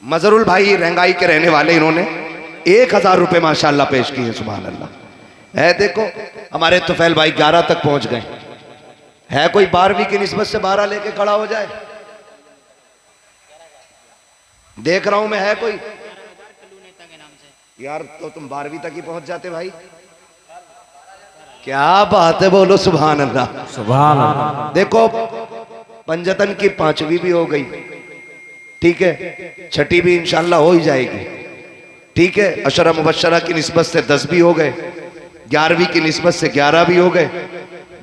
मजरुल भाई रहंगाई के रहने वाले, इन्होंने 1,000 रुपए माशाल्लाह पेश किए, सुभान अल्लाह। है देखो हमारे तुफैल भाई 11 तक पहुंच गए। है कोई 12वीं की निस्बत से 12 लेके खड़ा हो जाए? देख रहा हूं मैं, है कोई? कल्लू नेता के नाम से। यार तो तुम 12वीं तक ही पहुंच जाते भाई। क्या बात है, बोलो सुभान अल्लाह। सुभान अल्लाह। देखो पंजतन की 5वीं भी हो गई, ठीक है, छठी भी इंशाल्लाह हो ही जाएगी, ठीक है। अशरा मुबशरा की निस्बत से 10 भी हो गए, 11वीं की निस्बत से 11 भी हो गए,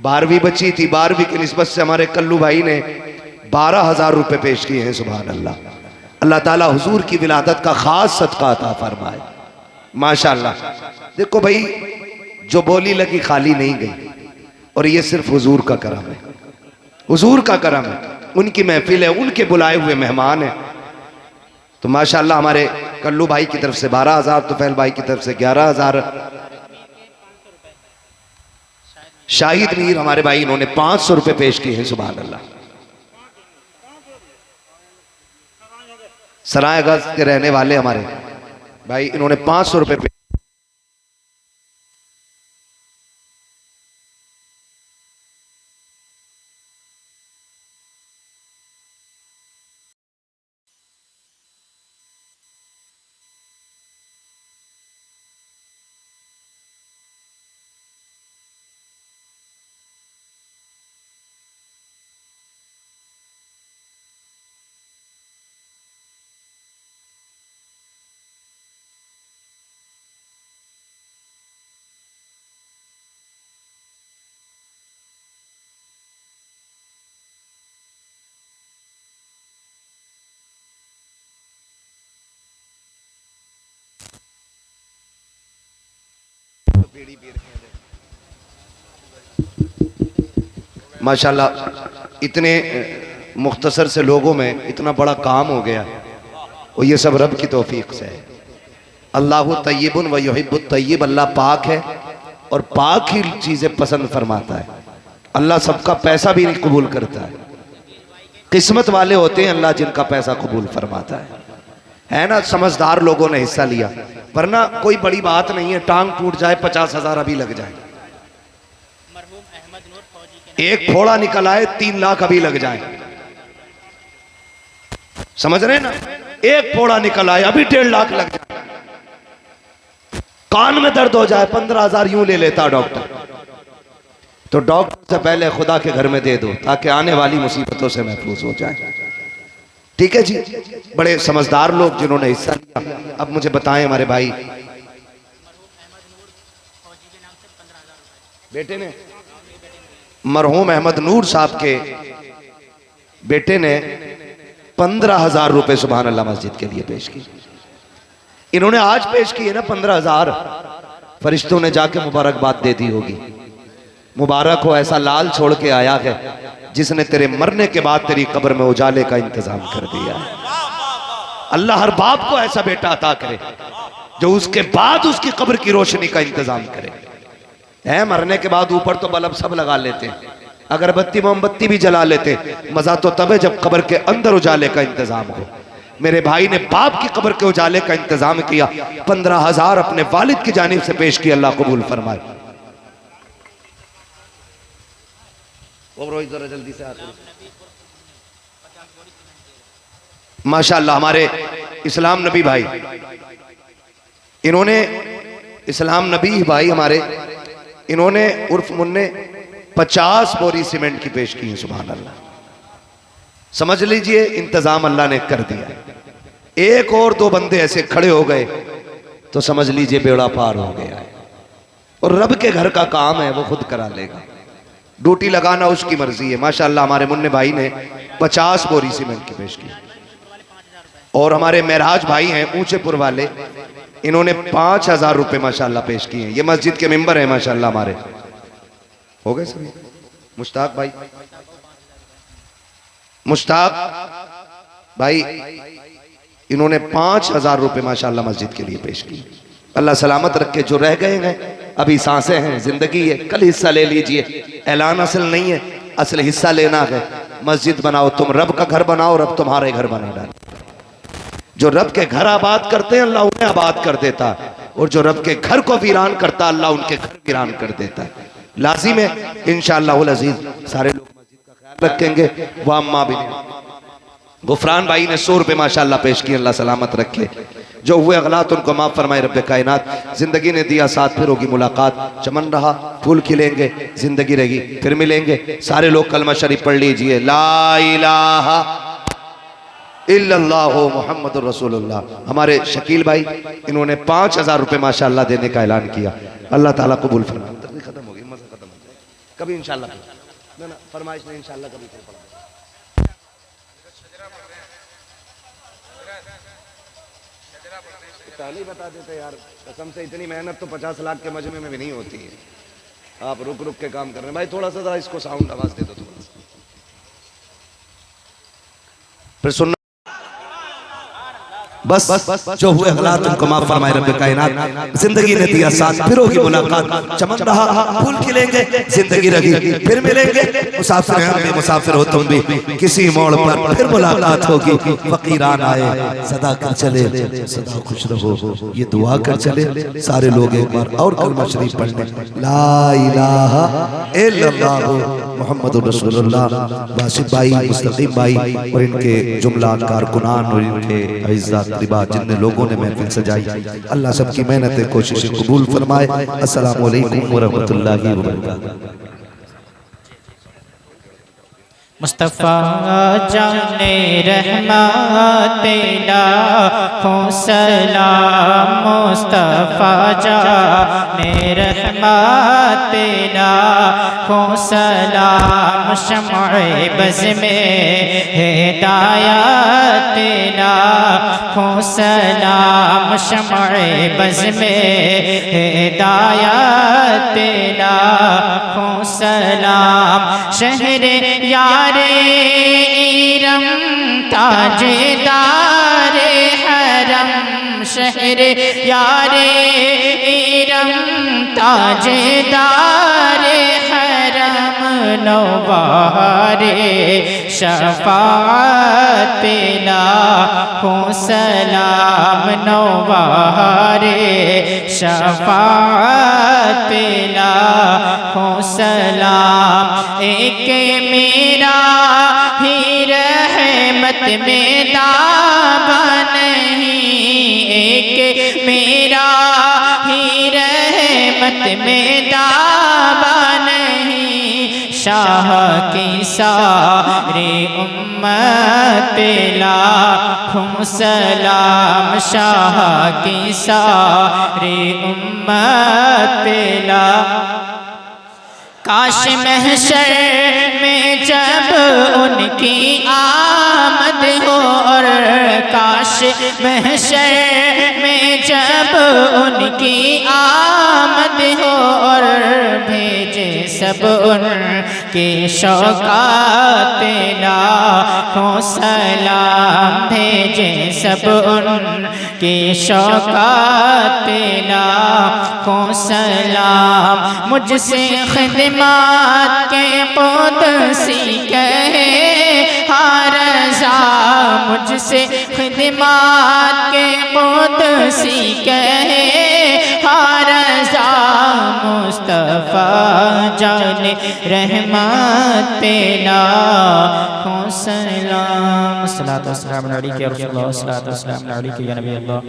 12वीं बची थी, 12वीं की निस्बत से हमारे कल्लू भाई ने 12,000 रुपए पेश किए हैं। सुभान अल्लाह। अल्लाह ताला हुजूर की विलादत का खास सदका अता फरमाए, माशाअल्लाह। देखो भाई, जो बोली लगी खाली नहीं गई, और ये सिर्फ हुजूर का करम है, हुजूर का करम है, उनकी महफिल है, उनके बुलाए हुए मेहमान हैं। तो माशाअल्लाह हमारे कल्लू भाई की तरफ से 12,000, तुफैल भाई की तरफ से 11,000, शाहिद मीर हमारे भाई इन्होंने 500 रुपए पेश किए हैं। सुभान अल्लाह। सरायगंज के रहने वाले हमारे भाई इन्होंने 500 रुपए पेश। माशाल्लाह इतने मुख्तसर से लोगों में इतना बड़ा काम हो गया, और ये सब रब की तौफीक से है। अल्लाह तय्यबुन व युहिब्बुत तय्यब, अल्लाह पाक है और पाक ही चीज़ें पसंद फरमाता है। अल्लाह सबका पैसा भी नहीं कबूल करता है, किस्मत वाले होते हैं अल्लाह जिनका पैसा कबूल फरमाता है ना। समझदार लोगों ने हिस्सा लिया, वरना कोई बड़ी बात नहीं है, टांग टूट जाए 50,000 अभी लग जाए, मरहूम अहमद नूर फौजी के एक फोड़ा निकल आए 3 लाख अभी लग जाए, समझ रहे ना। एक फोड़ा निकल आए अभी 1.5 लाख लग जाए, कान में दर्द हो जाए 15,000 यूं ले लेता डॉक्टर। तो डॉक्टर से पहले खुदा के घर में दे दो ताकि आने वाली मुसीबतों से महफूज हो जाए, ठीक है जी। बड़े समझदार लोग जिन्होंने हिस्सा लिया। अब मुझे बताएं हमारे भाई बेटे ने, मरहूम अहमद नूर साहब के बेटे ने 15,000 रुपए सुभान अल्लाह मस्जिद के लिए पेश की। इन्होंने आज पेश किए ना 15,000, फरिश्तों ने जाके मुबारकबाद दे दी होगी। मुबारक हो, ऐसा लाल छोड़ के आया है जिसने तेरे मरने के बाद तेरी कब्र में उजाले का इंतजाम कर दिया है। अल्लाह हर बाप को ऐसा बेटा अता करे जो उसके बाद उसकी कब्र की रोशनी का इंतजाम करे। है मरने के बाद ऊपर तो बल्ब सब लगा लेते हैं, अगरबत्ती मोमबत्ती भी जला लेते, मजा तो तब है जब कब्र के अंदर उजाले का इंतजाम हो। मेरे भाई ने बाप की कब्र के उजाले का इंतजाम किया, 15,000 अपने वालिद की जानिब से पेश किया, अल्लाह कबूल फरमाए। जरा जल्दी से आते माशाअल्लाह हमारे इस्लाम नबी भाई, इन्होंने इस्लाम नबी भाई हमारे, इन्होंने उर्फ मुन्ने 50 बोरी सीमेंट की पेश की है। सुभान अल्लाह। समझ लीजिए इंतजाम अल्लाह ने कर दिया। एक और 2 बंदे ऐसे खड़े हो गए तो समझ लीजिए बेड़ा पार हो गया है। और रब के घर का काम है, वो खुद करा लेगा, ड्यूटी लगाना उसकी मर्जी है। माशाअल्लाह हमारे मुन्ने भाई ने 50 बोरी सीमेंट की पेश की। और हमारे महराज भाई हैं ऊंचेपुर वाले, इन्होंने 5,000 रुपए माशाअल्लाह पेश किए हैं। ये मस्जिद के मेंबर हैं माशाअल्लाह हमारे। हो गए सभी? मुश्ताक भाई, मुश्ताक भाई इन्होंने 5,000 रुपए माशाअल्लाह मस्जिद के लिए पेश किए। अल्लाह सलामत रखे। जो रह गए हैं अभी सांसें हैं, जिंदगी है, कल हिस्सा ले लीजिए। ऐलान असल नहीं है, असल हिस्सा लेना है। मस्जिद बनाओ, तुम रब का घर बनाओ, रब तुम्हारे घर बना डाले। जो रब के घर आबाद करते हैं अल्लाह उन्हें आबाद कर देता है, और जो रब के घर को वीरान करता है अल्लाह उनके घर वीरान कर देता है। लाजिम है, इंशाअल्लाह अज़ीज़ सारे लोग मस्जिद का ख्याल रखेंगे। वाम्मा भी गुफरान भाई ने 100 रुपये माशाल्लाह पेश किए, अल्लाह सलामत रखे। जो हुए अगलात उनको माफ़ फरमाए रब्बे कायनात। ज़िंदगी ने दिया साथ, फिर होगी मुलाकात। चमन रहा, फूल खिलेंगे, ज़िंदगी रहेगी, फिर मिलेंगे। सारे लोग कलमा शरीफ पढ़ लीजिए, ला इलाहा इल्लल्लाहु मुहम्मदुर रसूलुल्लाह। हमारे शकील भाई, इन्होंने 5000 रुपये माशाल्लाह देने का ऐलान किया। अल्लाह ताला कबूल फरमाए। तकरीर खत्म हो गई, मज़ा खत्म हो गया। कभी इंशाल्लाह ना फरमाइश नहीं, इंशाल्लाह कभी फिर पढ़ा। पहले ही बता देते यार, कसम से इतनी मेहनत तो 50 लाख के मजमे में भी नहीं होती है। आप रुक रुक के काम कर रहे हैं भाई, थोड़ा सा जरा इसको साउंड आवाज दे दो थोड़ा सा, फिर सुनना। बस जो हुए हालात उनको माफ फरमाए रब्बे कायनात। जिंदगी ने दिया साथ, फिर होगी मुलाकात। चमन रहा, फूल खिलेंगे, जिंदगी रही, फिर मिलेंगे। मुसाफिर हैं हम भी, मुसाफिर हो तुम भी, किसी मोड़ पर फिर मुलाकात होगी। फकीरान आए, सदा कर चले, सदा खुश रहो, ये दुआ कर चले। सारे लोग एक बार और कलमा शरीफ पढ़ने, ला इलाहा इल्लल्लाहु मुहम्मदुर रसूलुल्लाह। वासिफ भाई, मुस्तकीम भाई और इनके जुमला कारकुनान और इनके अइज़्ज़ात जितने लोगों ने महफिल सजाई, अल्लाह सबकी मेहनतें कोशिशें कबूल फरमाए। अस्सलामु अलैकुम व रहमतुल्लाहि व बरकातहू। मुस्तफ़ा जाने रहमत लाखों सलाम, मुस्तफ़ा जाने रहमत लाखों सलाम। शम्अ बज़ में हिदायत लाखों सलाम, शम्अ बज़ में हिदायत लाखों सलाम। शहर यारे इरम ताजदारे हरम, शहर यारे इरम ताजदारे हरम। नौबारे शफाअत लाखों सलाम, नौबारे शफाअत लाखों सलाम। एक मेरा ही रहमत में दावा नहीं, एक मेरा ही रहमत में दावा नहीं। शाह की सारी उम्मत लाखों सलाम, शाह की सारी उम्मत लाखों। काश महशर में जब उनकी आमद हो, और काश महशर में जब उनकी आमद हो, और भेजे सब उनके शौकात लाखों सलाम, भेजे सब उनके शौकात लाखों सलाम। मुझसे खिदमत के क़ुदसी कहे हर रज़ा, मुझसे खिदमत के क़ुदसी कहे हर रज़ा। मुस्तफ़ा जाने रहमत लाखों सलाम। सलातो सलाम अलैका या रसूलल्लाह, सलातो सलाम अलैका या नबी अल्लाह।